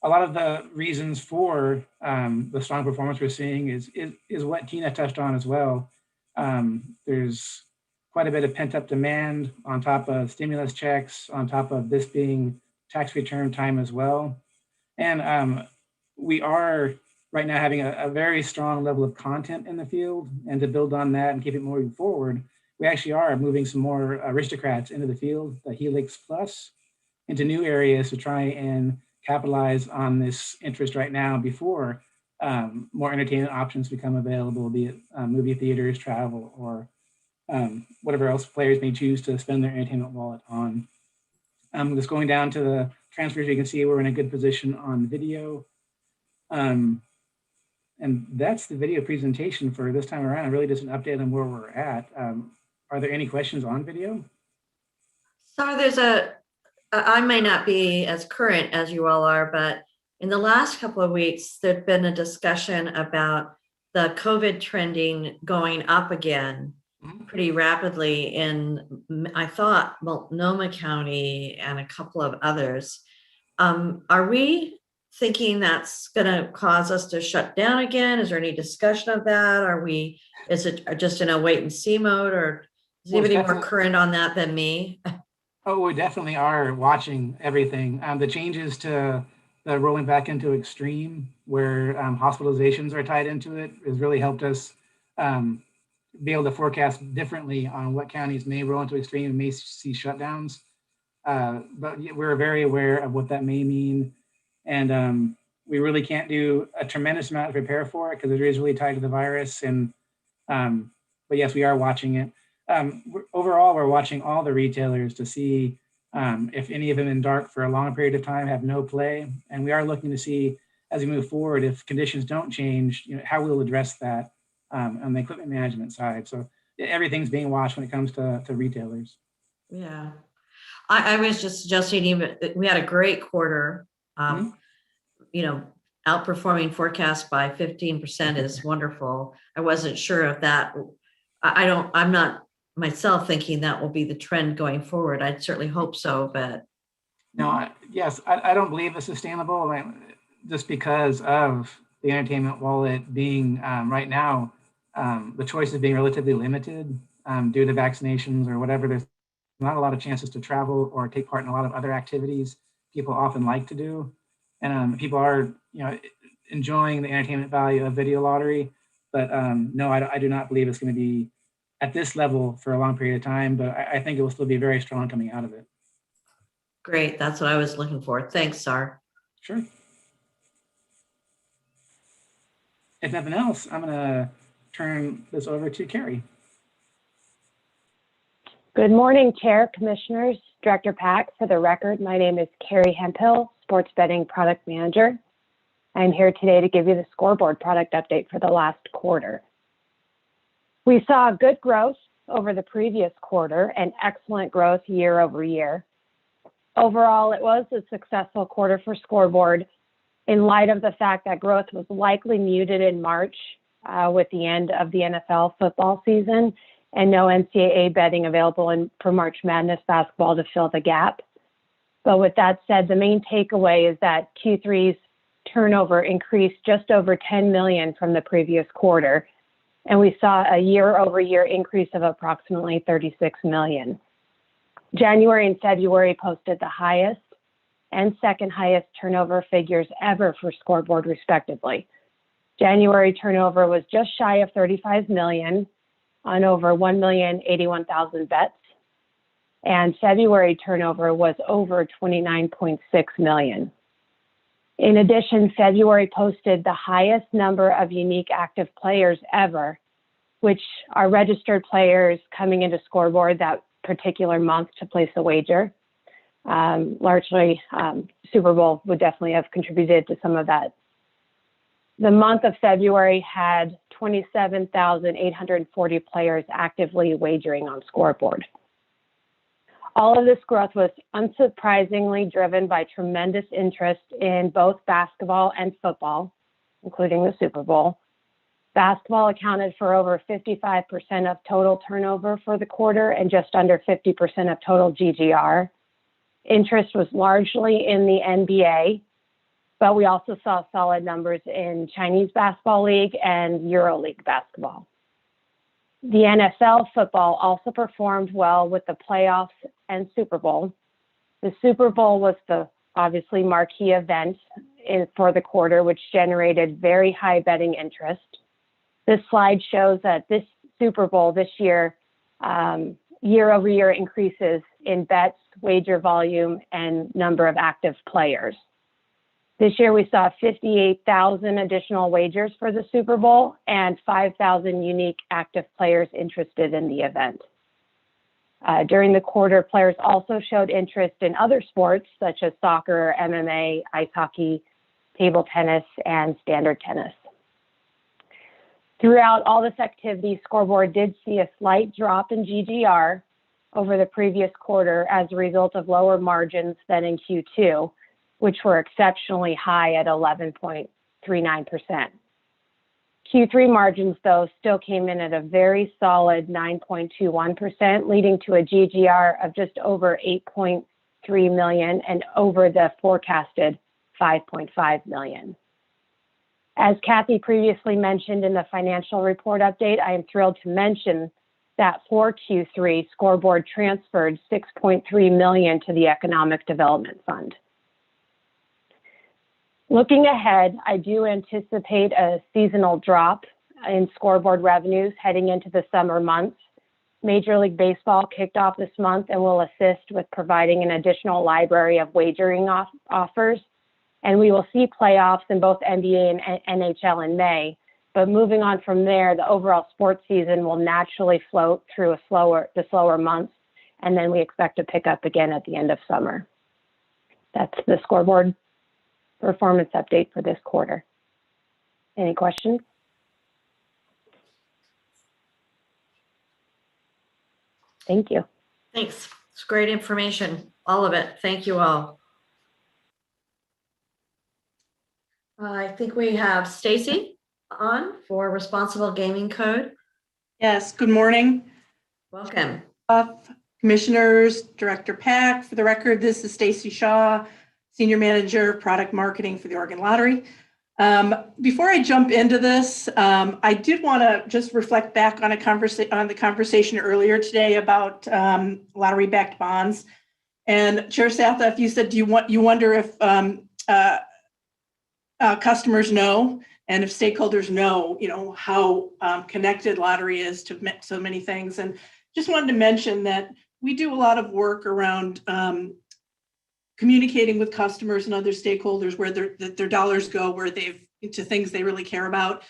A lot of the reasons for the strong performance we're seeing is what Tina touched on as well. There's quite a bit of pent-up demand on top of stimulus checks, on top of this being tax return time as well. And we are right now having a very strong level of content in the field, and to build on that and keep it moving forward, we actually are moving some more aristocrats into the field, the Helix Plus, into new areas to try and capitalize on this interest right now before more entertainment options become available, be it movie theaters, travel, or whatever else players may choose to spend their entertainment wallet on. Just going down to the transfers, you can see we're in a good position on video. And that's the video presentation for this time around. Really just an update on where we're at. Are there any questions on video? So I may not be as current as you all are, but in the last couple of weeks, there's been a discussion about the COVID trending going up again pretty rapidly in, I thought, Multnomah County and a couple of others. Are we thinking that's going to cause us to shut down again? Is there any discussion of that? Is it just in a wait and see mode, or is anybody more current on that than me? Oh, we definitely are watching everything. The changes to the rolling back into extreme, where hospitalizations are tied into it, has really helped us be able to forecast differently on what counties may roll into extreme and may see shutdowns. But we're very aware of what that may mean. And we really can't do a tremendous amount to prepare for it because it is really tied to the virus. And but yes, we are watching it. Overall, we're watching all the retailers to see if any of them in dark for a long period of time have no play. And we are looking to see as we move forward, if conditions don't change, how we'll address that on the equipment management side. So everything's being watched when it comes to retailers. Yeah, I was just suggesting, even we had a great quarter. Outperforming forecast by 15% is wonderful. I wasn't sure if that. I'm not myself thinking that will be the trend going forward. I'd certainly hope so, but no. I don't believe it's sustainable. Just because of the entertainment wallet being right now, the choices being relatively limited due to vaccinations or whatever. There's not a lot of chances to travel or take part in a lot of other activities people often like to do. and people are, enjoying the entertainment value of video lottery. But no, I do not believe it's going to be at this level for a long period of time, but I think it will still be very strong coming out of it. Great, that's what I was looking for. Thanks, Sar. Sure. If nothing else, I'm going to turn this over to Carrie. Good morning, Chair, Commissioners, Director Pack. For the record, my name is Carrie Hemphill, Sports Betting Product Manager. I'm here today to give you the scoreboard product update for the last quarter. We saw good growth over the previous quarter and excellent growth year over year. Overall, it was a successful quarter for scoreboard in light of the fact that growth was likely muted in March with the end of the NFL football season and no NCAA betting available for March Madness basketball to fill the gap. But with that said, the main takeaway is that Q3's turnover increased just over 10 million from the previous quarter, and we saw a year-over-year increase of approximately 36 million. January and February posted the highest and second highest turnover figures ever for scoreboard, respectively. January turnover was just shy of 35 million on over 1,081,000 bets, and February turnover was over 29.6 million. In addition, February posted the highest number of unique active players ever, which are registered players coming into scoreboard that particular month to place a wager. Largely, Super Bowl would definitely have contributed to some of that. The month of February had 27,840 players actively wagering on scoreboard. All of this growth was unsurprisingly driven by tremendous interest in both basketball and football, including the Super Bowl. Basketball accounted for over 55% of total turnover for the quarter and just under 50% of total GGR. Interest was largely in the NBA, but we also saw solid numbers in Chinese Basketball League and EuroLeague basketball. The NFL football also performed well with the playoffs and Super Bowl. The Super Bowl was the obviously marquee event for the quarter, which generated very high betting interest. This slide shows that this Super Bowl this year, year-over-year increases in bets, wager volume, and number of active players. This year, we saw 58,000 additional wagers for the Super Bowl and 5,000 unique active players interested in the event. During the quarter, players also showed interest in other sports such as soccer, MMA, ice hockey, table tennis, and standard tennis. Throughout all this activity, scoreboard did see a slight drop in GGR over the previous quarter as a result of lower margins than in Q2, which were exceptionally high at 11.39%. Q3 margins, though, still came in at a very solid 9.21%, leading to a GGR of just over 8.3 million and over the forecasted 5.5 million. As Kathy previously mentioned in the financial report update, I am thrilled to mention that for Q3, scoreboard transferred 6.3 million to the Economic Development Fund. Looking ahead, I do anticipate a seasonal drop in scoreboard revenues heading into the summer months. Major League Baseball kicked off this month and will assist with providing an additional library of wagering offers. And we will see playoffs in both NBA and NHL in May. But moving on from there, the overall sports season will naturally float through the slower months, and then we expect to pick up again at the end of summer. That's the scoreboard performance update for this quarter. Any questions? Thank you. Thanks. It's great information, all of it. Thank you all. I think we have Stacy on for Responsible Gaming Code. Yes, good morning. Welcome. Commissioners, Director Pack. For the record, this is Stacy Shaw, Senior Manager, Product Marketing for the Oregon Lottery. Before I jump into this, I did want to just reflect back on the conversation earlier today about lottery-backed bonds. And Chair Sathoff, you said you wonder if customers know and if stakeholders know, how connected lottery is to so many things. And just wanted to mention that we do a lot of work around communicating with customers and other stakeholders where their dollars go, where to things they really care about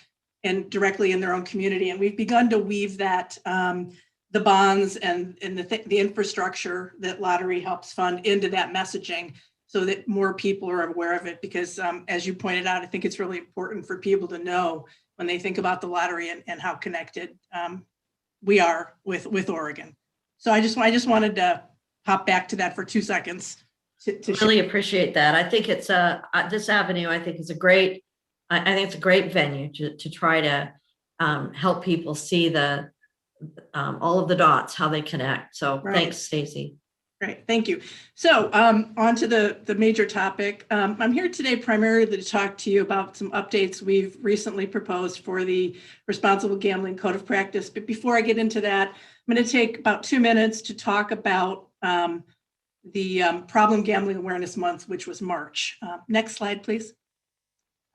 and directly in their own community. And we've begun to weave that, the bonds and the infrastructure that lottery helps fund into that messaging so that more people are aware of it. Because as you pointed out, I think it's really important for people to know when they think about the lottery and how connected we are with Oregon. So I just wanted to hop back to that for 2 seconds. To really appreciate that. I think it's this avenue. I think is a great. I think it's a great venue to try to help people see the all of the dots, how they connect. So Thanks, Stacy. Great, thank you. So on to the major topic. I'm here today primarily to talk to you about some updates we've recently proposed for the Responsible Gambling Code of Practice. But before I get into that, I'm going to take about 2 minutes to talk about the Problem Gambling Awareness Month, which was March. Next slide, please.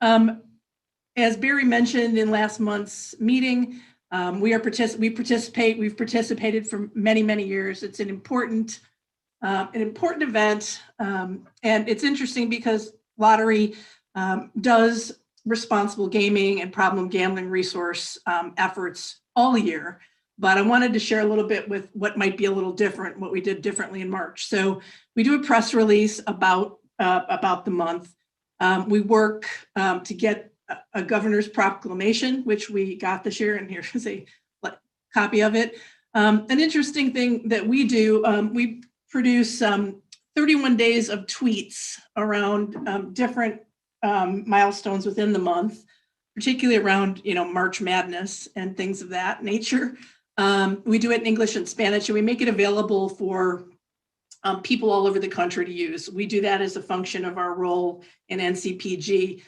As Barry mentioned in last month's meeting, we've participated for many, many years. It's an important event. And it's interesting because lottery does responsible gaming and problem gambling resource efforts all year. But I wanted to share a little bit with what might be a little different, what we did differently in March. So we do a press release about the month. We work to get a governor's proclamation, which we got this year, and here's a copy of it. An interesting thing that we do, we produce 31 days of tweets around different milestones within the month, particularly around March Madness and things of that nature. We do it in English and Spanish, and we make it available for people all over the country to use. We do that as a function of our role in NCPG.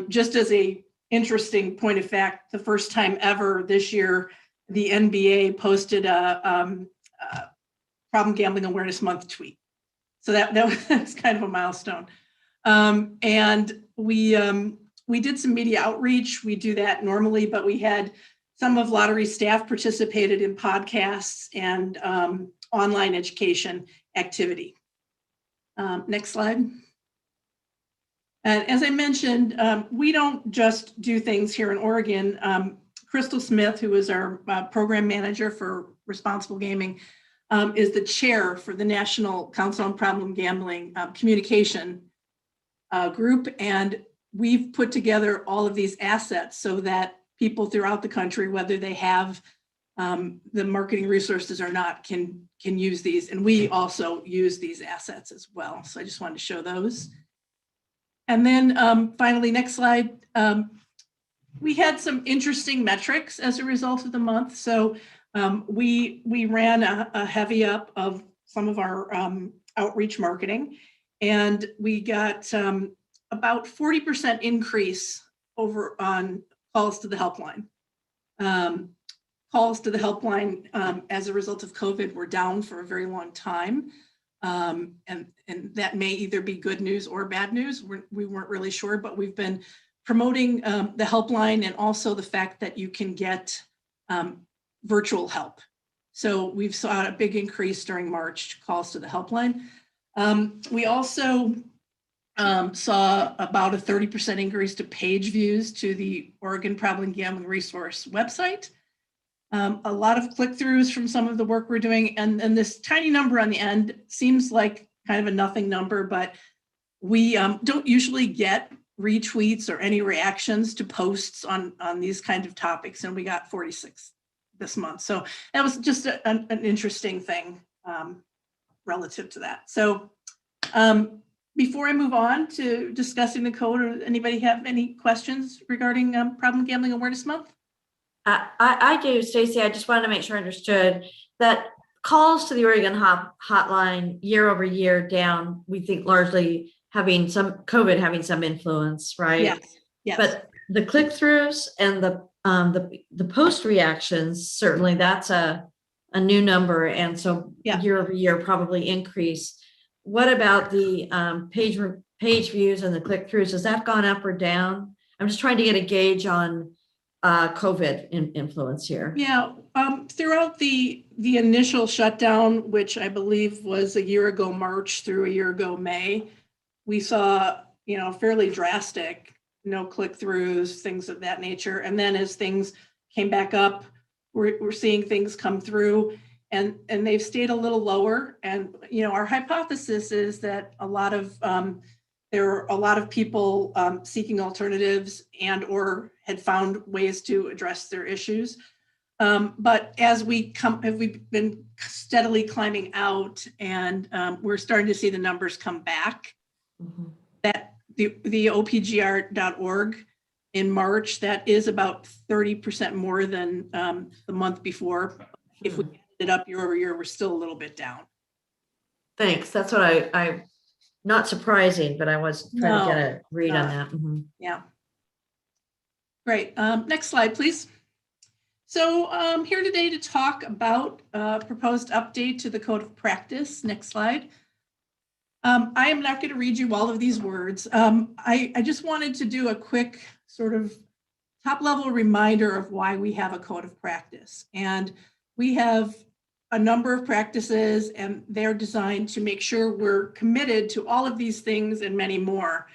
Just as a interesting point of fact, the first time ever this year, the NBA posted a Problem Gambling Awareness Month tweet. So that was kind of a milestone. And we did some media outreach. We do that normally, but we had some of lottery staff participated in podcasts and online education activity. Next slide. And as I mentioned, we don't just do things here in Oregon. Crystal Smith, who is our program manager for responsible gaming, is the chair for the National Council on Problem Gambling communication group. And we've put together all of these assets so that people throughout the country, whether they have the marketing resources or not, can use these. And we also use these assets as well. So I just wanted to show those. And then finally, next slide. We had some interesting metrics as a result of the month. So we ran a heavy up of some of our outreach marketing, and we got about 40% increase over on calls to the helpline. Calls to the helpline as a result of COVID were down for a very long time. And that may either be good news or bad news. We weren't really sure, but we've been promoting the helpline and also the fact that you can get virtual help. So we've saw a big increase during March, calls to the helpline. We also saw about a 30% increase to page views to the Oregon Problem Gambling Resource website. A lot of click-throughs from some of the work we're doing. And this tiny number on the end seems like kind of a nothing number, but we don't usually get retweets or any reactions to posts on these kinds of topics. And we got 46 this month. So that was just an interesting thing relative to that. So before I move on to discussing the code, or anybody have any questions regarding Problem Gambling Awareness Month? I do, Stacy. I just wanted to make sure I understood that calls to the Oregon hotline year over year down, we think largely having some COVID having some influence, right? Yes. Yes. But the click-throughs and the post reactions, certainly that's a new number. And so year over year probably increase. What about the page page views and the click-throughs, has that gone up or down? I'm just trying to get a gauge on COVID influence here. Yeah, throughout the initial shutdown, which I believe was a year ago March through a year ago May, we saw, fairly drastic no click-throughs, things of that nature. And then as things came back up, we're seeing things come through, and they've stayed a little lower. And our hypothesis is that there are a lot of people seeking alternatives and or had found ways to address their issues. But as we've been steadily climbing out, and we're starting to see the numbers come back. Mm-hmm. That the opgr.org in March, that is about 30% more than the month before. If we added it up year over year, we're still a little bit down. Thanks. That's what I not surprising, but I was trying to get a read on that. Mm-hmm. Yeah. Great. Next slide, please. So I'm here today to talk about proposed update to the Code of Practice. Next slide. I am not going to read you all of these words. I just wanted to do a quick sort of top level reminder of why we have a Code of Practice. And we have a number of practices, and they're designed to make sure we're committed to all of these things and many more.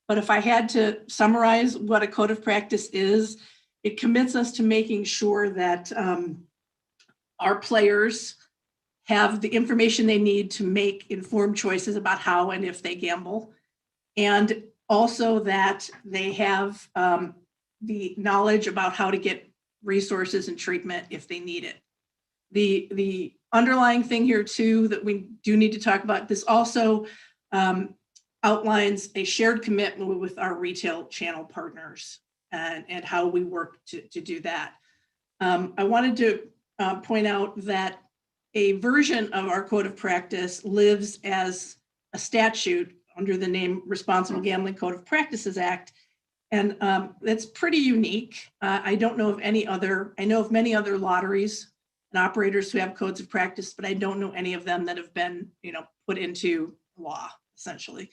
But if I had to summarize what a Code of Practice is, it commits us to making sure that our players have the information they need to make informed choices about how and if they gamble, and also that they have the knowledge about how to get resources and treatment if they need it. The underlying thing here too that we do need to talk about, this also outlines a shared commitment with our retail channel partners and how we work to do that. I wanted to point out that a version of our Code of Practice lives as a statute under the name Responsible Gambling Code of Practices Act. And that's pretty unique. I don't know of any other, I know of many other lotteries and operators who have codes of practice, but I don't know any of them that have been, put into law, essentially.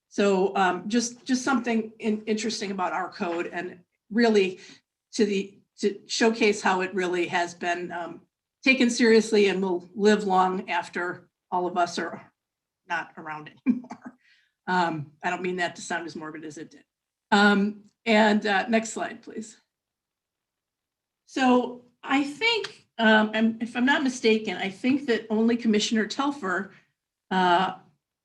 So just something interesting about our code, and really to showcase how it really has been taken seriously and will live long after all of us are not around anymore. I don't mean that to sound as morbid as it did. Next slide, please. So I think, and if I'm not mistaken, I think that only Commissioner Telfer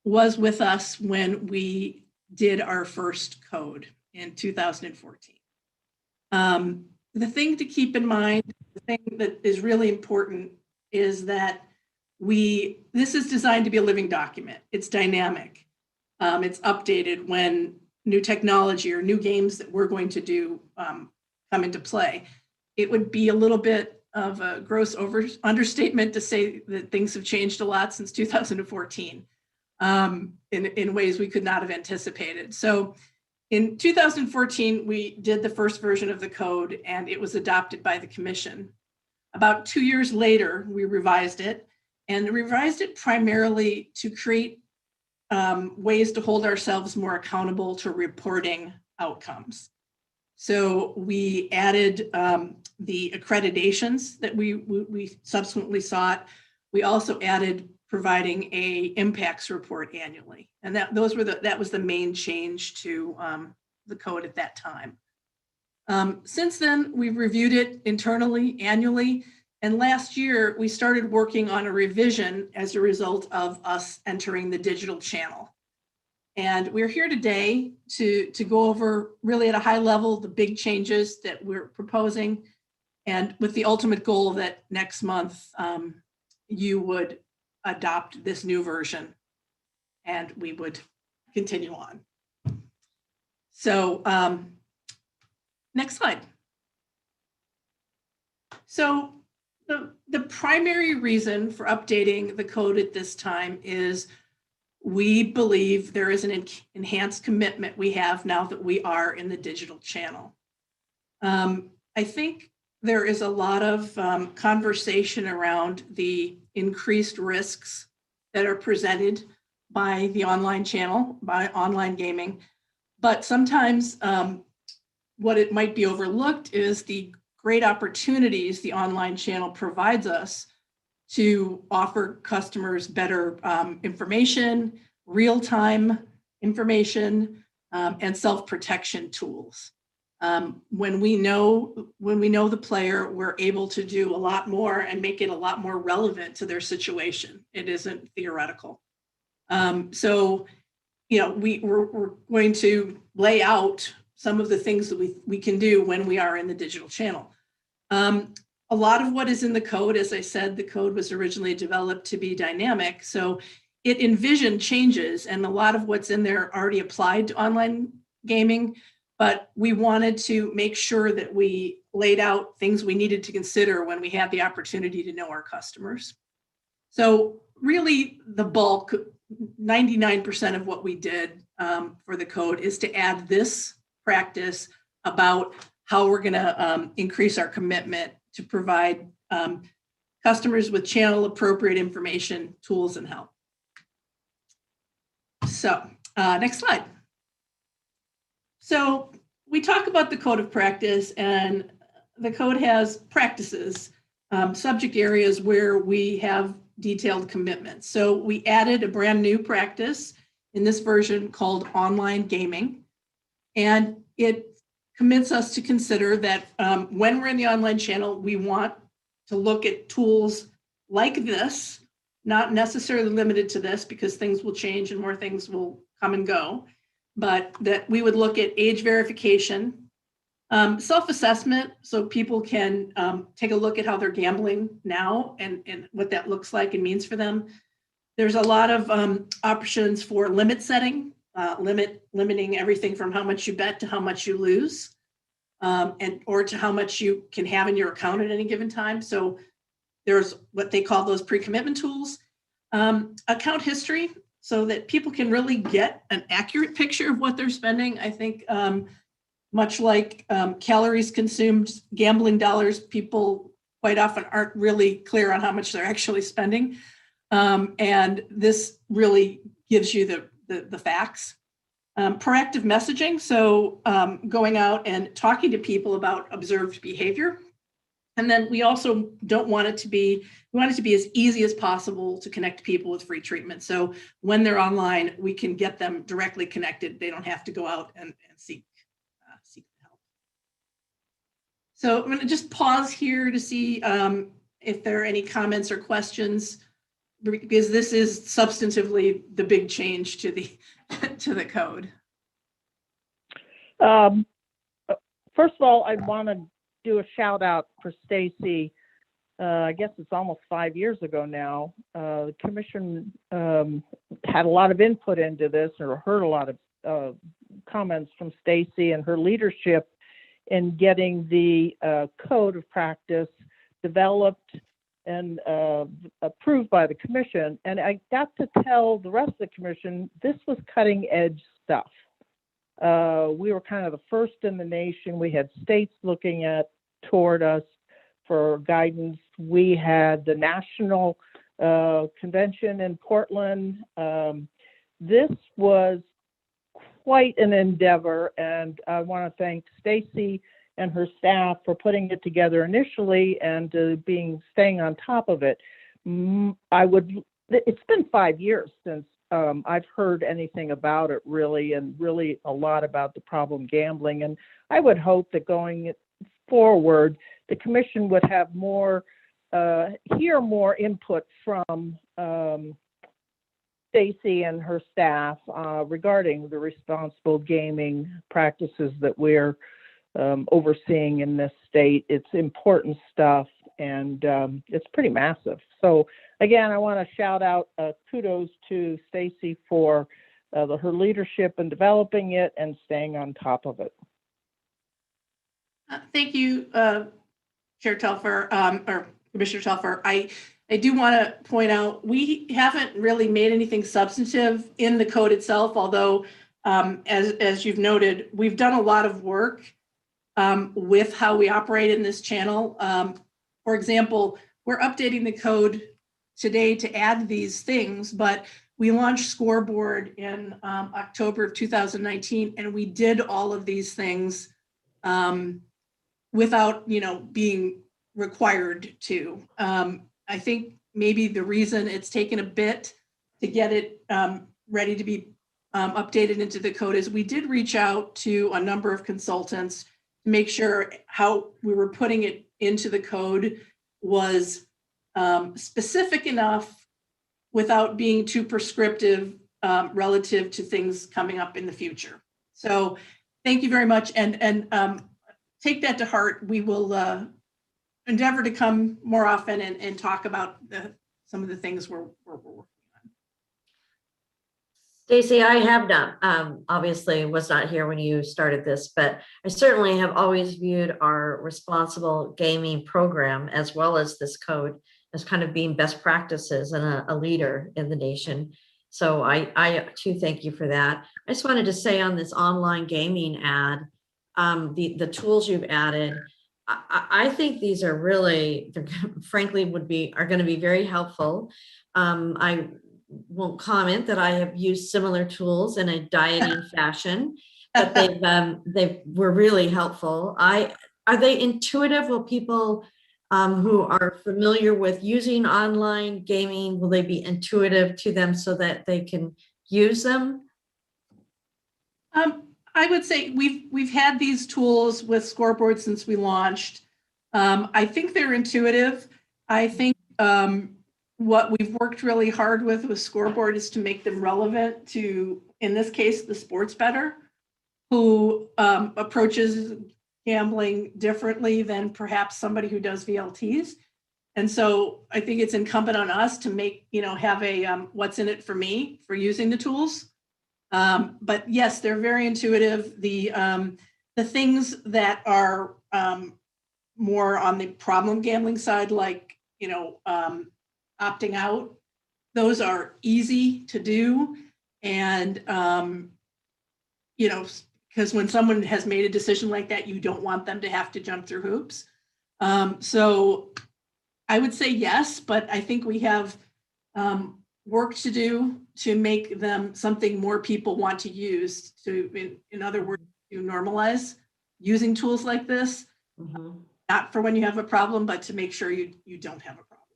was with us when we did our first code in 2014. The thing to keep in mind, the thing that is really important is that this is designed to be a living document. It's dynamic. It's updated when new technology or new games that we're going to do come into play. It would be a little bit of a gross understatement to say that things have changed a lot since 2014 in ways we could not have anticipated. So in 2014, we did the first version of the code, and it was adopted by the commission. About 2 years later, we revised it, and revised it primarily to create ways to hold ourselves more accountable to reporting outcomes. So we added the accreditations that we subsequently sought. We also added providing a impacts report annually, and that was the main change to the code at that time. Since then, we've reviewed it internally annually, and last year we started working on a revision as a result of us entering the digital channel. And we're here today to go over really at a high level the big changes that we're proposing, and with the ultimate goal that next month you would adopt this new version and we would continue on. So next slide. So the primary reason for updating the code at this time is we believe there is an enhanced commitment we have now that we are in the digital channel. I think there is a lot of conversation around the increased risks that are presented by the online channel, by online gaming. But sometimes what it might be overlooked is the great opportunities the online channel provides us to offer customers better information, real-time information, and self-protection tools. When we know the player, we're able to do a lot more and make it a lot more relevant to their situation. It isn't theoretical. So, you know, we're going to lay out some of the things that we can do when we are in the digital channel. A lot of what is in the code, as I said, the code was originally developed to be dynamic. So it envisioned changes, and a lot of what's in there already applied to online gaming, but we wanted to make sure that we laid out things we needed to consider when we had the opportunity to know our customers. So really the bulk, 99% of what we did for the code is to add this practice about how we're gonna increase our commitment to provide customers with channel appropriate information, tools, and help. So next slide. So we talk about the code of practice, and the code has practices, subject areas where we have detailed commitments. So we added a brand new practice in this version called online gaming. And it commits us to consider that when we're in the online channel, we want to look at tools like this, not necessarily limited to this because things will change and more things will come and go, but that we would look at age verification, self-assessment, so people can take a look at how they're gambling now and what that looks like and means for them. There's a lot of options for limit setting, limiting everything from how much you bet to how much you lose, or to how much you can have in your account at any given time. So there's what they call those pre-commitment tools. Account history, so that people can really get an accurate picture of what they're spending. I think much like calories consumed, gambling dollars, people quite often aren't really clear on how much they're actually spending. And this really gives you the facts. Proactive messaging, so going out and talking to people about observed behavior. And then we also don't want it to be, we want it to be as easy as possible to connect people with free treatment. So when they're online, we can get them directly connected. They don't have to go out and seek help. So I'm going to just pause here to see if there are any comments or questions, because this is substantively the big change to the to the code. First of all, I want to do a shout out for Stacy. I guess it's almost 5 years ago now. The commission had a lot of input into this, or heard a lot of comments from Stacy and her leadership in getting the code of practice developed and approved by the commission. And I got to tell the rest of the commission, this was cutting edge stuff. We were kind of the first in the nation. We had states looking toward us for guidance. We had the national convention in Portland. This was quite an endeavor, and I want to thank Stacy and her staff for putting it together initially and staying on top of it. It's been 5 years since I've heard anything about it really, and really a lot about the problem gambling. And I would hope that going forward, the commission would have hear more input from Stacy and her staff regarding the responsible gaming practices that we're overseeing in this state. It's important stuff, and it's pretty massive. So again, I want to shout out kudos to Stacy for her leadership in developing it and staying on top of it. Thank you, Chair Telfer, or Commissioner Telfer. I do want to point out, we haven't really made anything substantive in the code itself, although as you've noted, we've done a lot of work with how we operate in this channel. For example, we're updating the code today to add these things, but we launched Scoreboard in October of 2019, and we did all of these things without, being required to. I think maybe the reason it's taken a bit to get it ready to be updated into the code is we did reach out to a number of consultants to make sure how we were putting it into the code was specific enough without being too prescriptive relative to things coming up in the future. So thank you very much, and take that to heart. We will endeavor to come more often and talk about some of the things we're working on. Stacy, I have not, obviously was not here when you started this, but I certainly have always viewed our responsible gaming program as well as this code as kind of being best practices and a leader in the nation. So I too thank you for that. I just wanted to say on this online gaming ad, the tools you've added, I think these are really, frankly, are going to be very helpful. I won't comment that I have used similar tools in a dieting fashion, but they were really helpful. Are they intuitive? Will people who are familiar with using online gaming, will they be intuitive to them so that they can use them? I would say we've had these tools with Scoreboard since we launched. I think they're intuitive. I think what we've worked really hard with Scoreboard is to make them relevant to, in this case, the sports bettor who approaches gambling differently than perhaps somebody who does VLTs. And so I think it's incumbent on us to make, have a what's in it for me for using the tools. But yes, they're very intuitive. The things that are more on the problem gambling side, like, opting out, those are easy to do. And, because when someone has made a decision like that, you don't want them to have to jump through hoops. So I would say yes, but I think we have work to do to make them something more people want to use, to, in other words, to normalize using tools like this, not for when you have a problem, but to make sure you don't have a problem.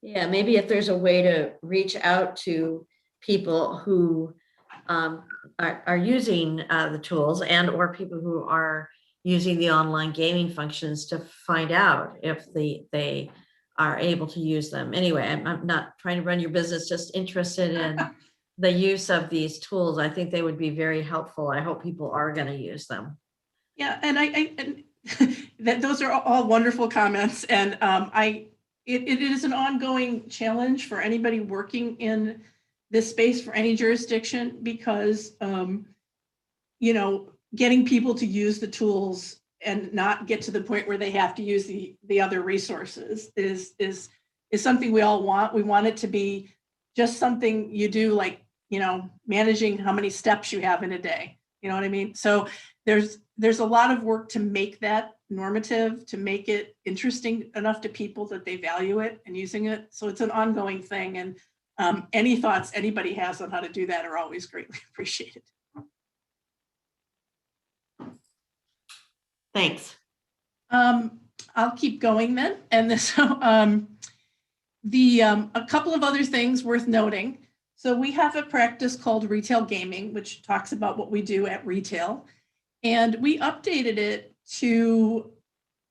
Yeah, maybe if there's a way to reach out to people who are using the tools and or people who are using the online gaming functions to find out if they are able to use them. Anyway, I'm not trying to run your business, just interested in the use of these tools. I think they would be very helpful. I hope people are going to use them. Yeah, and that those are all wonderful comments, and it is an ongoing challenge for anybody working in this space for any jurisdiction, because getting people to use the tools and not get to the point where they have to use the other resources is something we all want. We want it to be just something you do, like, managing how many steps you have in a day. You know what I mean? So there's a lot of work to make that normative, to make it interesting enough to people that they value it and using it. So it's an ongoing thing. And any thoughts anybody has on how to do that are always greatly appreciated. Thanks. I'll keep going then. And this, a couple of other things worth noting. So we have a practice called retail gaming, which talks about what we do at retail. And we updated it to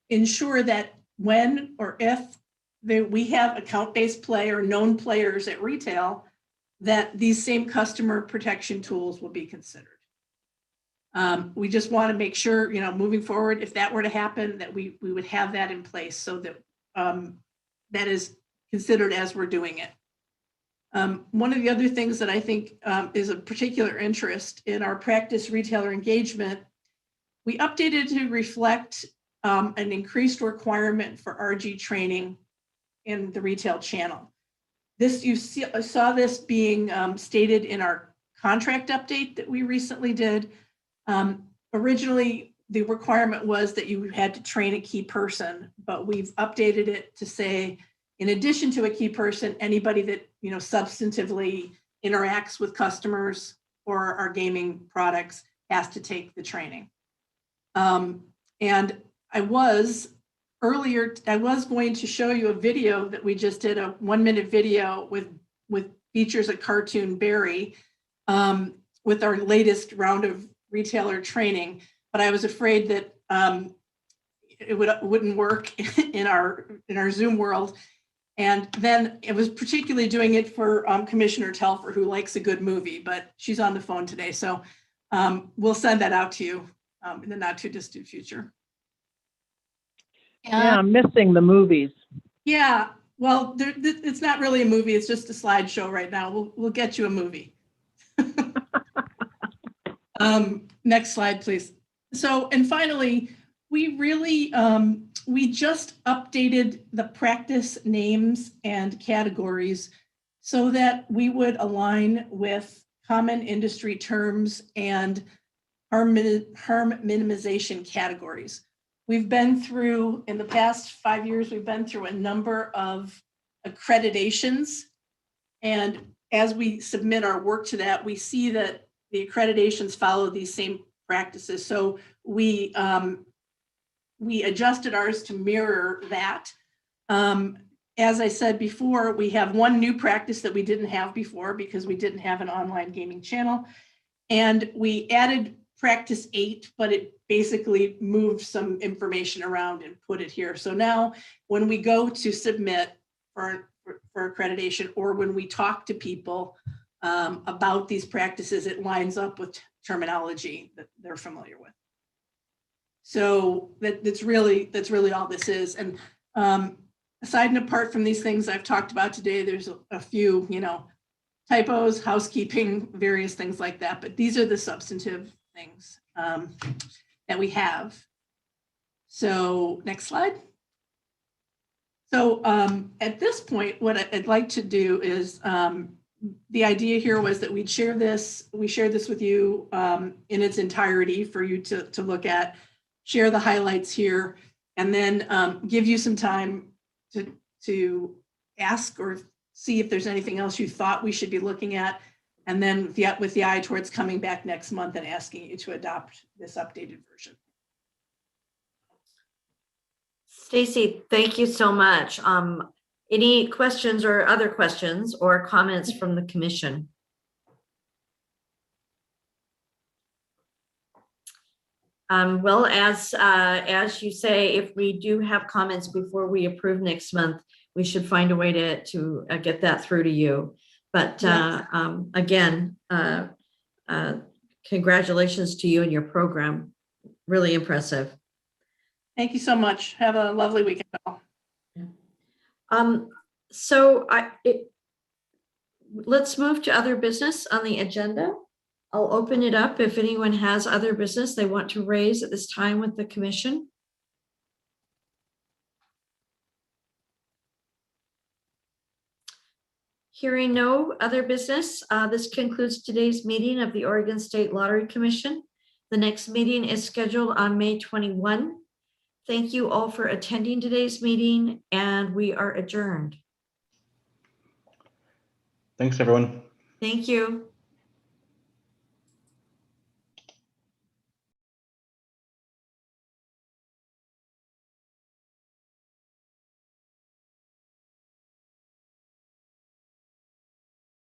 ensure that when or if we have account-based play or known players at retail, that these same customer protection tools will be considered. We just want to make sure, moving forward, if that were to happen, that we would have that in place so that that is considered as we're doing it. One of the other things that I think is of particular interest in our practice retailer engagement, we updated to reflect an increased requirement for RG training in the retail channel. You saw this being stated in our contract update that we recently did. Originally, the requirement was that you had to train a key person, but we've updated it to say, in addition to a key person, anybody that substantively interacts with customers or our gaming products has to take the training. And I was going to show you a video that we just did, a 1-minute video with features a cartoon Barry with our latest round of retailer training, but I was afraid that it wouldn't work in our Zoom world. And then it was particularly doing it for Commissioner Telfer, who likes a good movie, but she's on the phone today. So we'll send that out to you in the not too distant future. Yeah, I'm missing the movies. Yeah, well, it's not really a movie. It's just a slideshow right now. We'll get you a movie. Next slide, please. So, and finally, we really, we just updated the practice names and categories so that we would align with common industry terms and harm minimization categories. We've been through, in the past 5 years, we've been through a number of accreditations. And as we submit our work to that, we see that the accreditations follow these same practices. So we adjusted ours to mirror that. As I said before, we have one new practice that we didn't have before because we didn't have an online gaming channel. And we added practice 8, but it basically moved some information around and put it here. So now when we go to submit for accreditation, or when we talk to people about these practices, it lines up with terminology that they're familiar with. So that's really all this is. And aside and apart from these things I've talked about today, there's a few, typos, housekeeping, various things like that. But these are the substantive things that we have. So next slide. So at this point, what I'd like to do is, the idea here was that we share this with you in its entirety for you to look at, share the highlights here, and then give you some time to ask or see if there's anything else you thought we should be looking at. And then with the eye towards coming back next month and asking you to adopt this updated version. Stacy, thank you so much. Any questions or other questions or comments from the commission? Well, as you say, if we do have comments before we approve next month, we should find a way to get that through to you. But again, congratulations to you and your program. Really impressive. Thank you so much. Have a lovely weekend. So let's move to other business on the agenda. I'll open it up if anyone has other business they want to raise at this time with the commission. Hearing no other business, this concludes today's meeting of the Oregon State Lottery Commission. The next meeting is scheduled on May 21. Thank you all for attending today's meeting, and we are adjourned. Thanks, everyone. Thank you.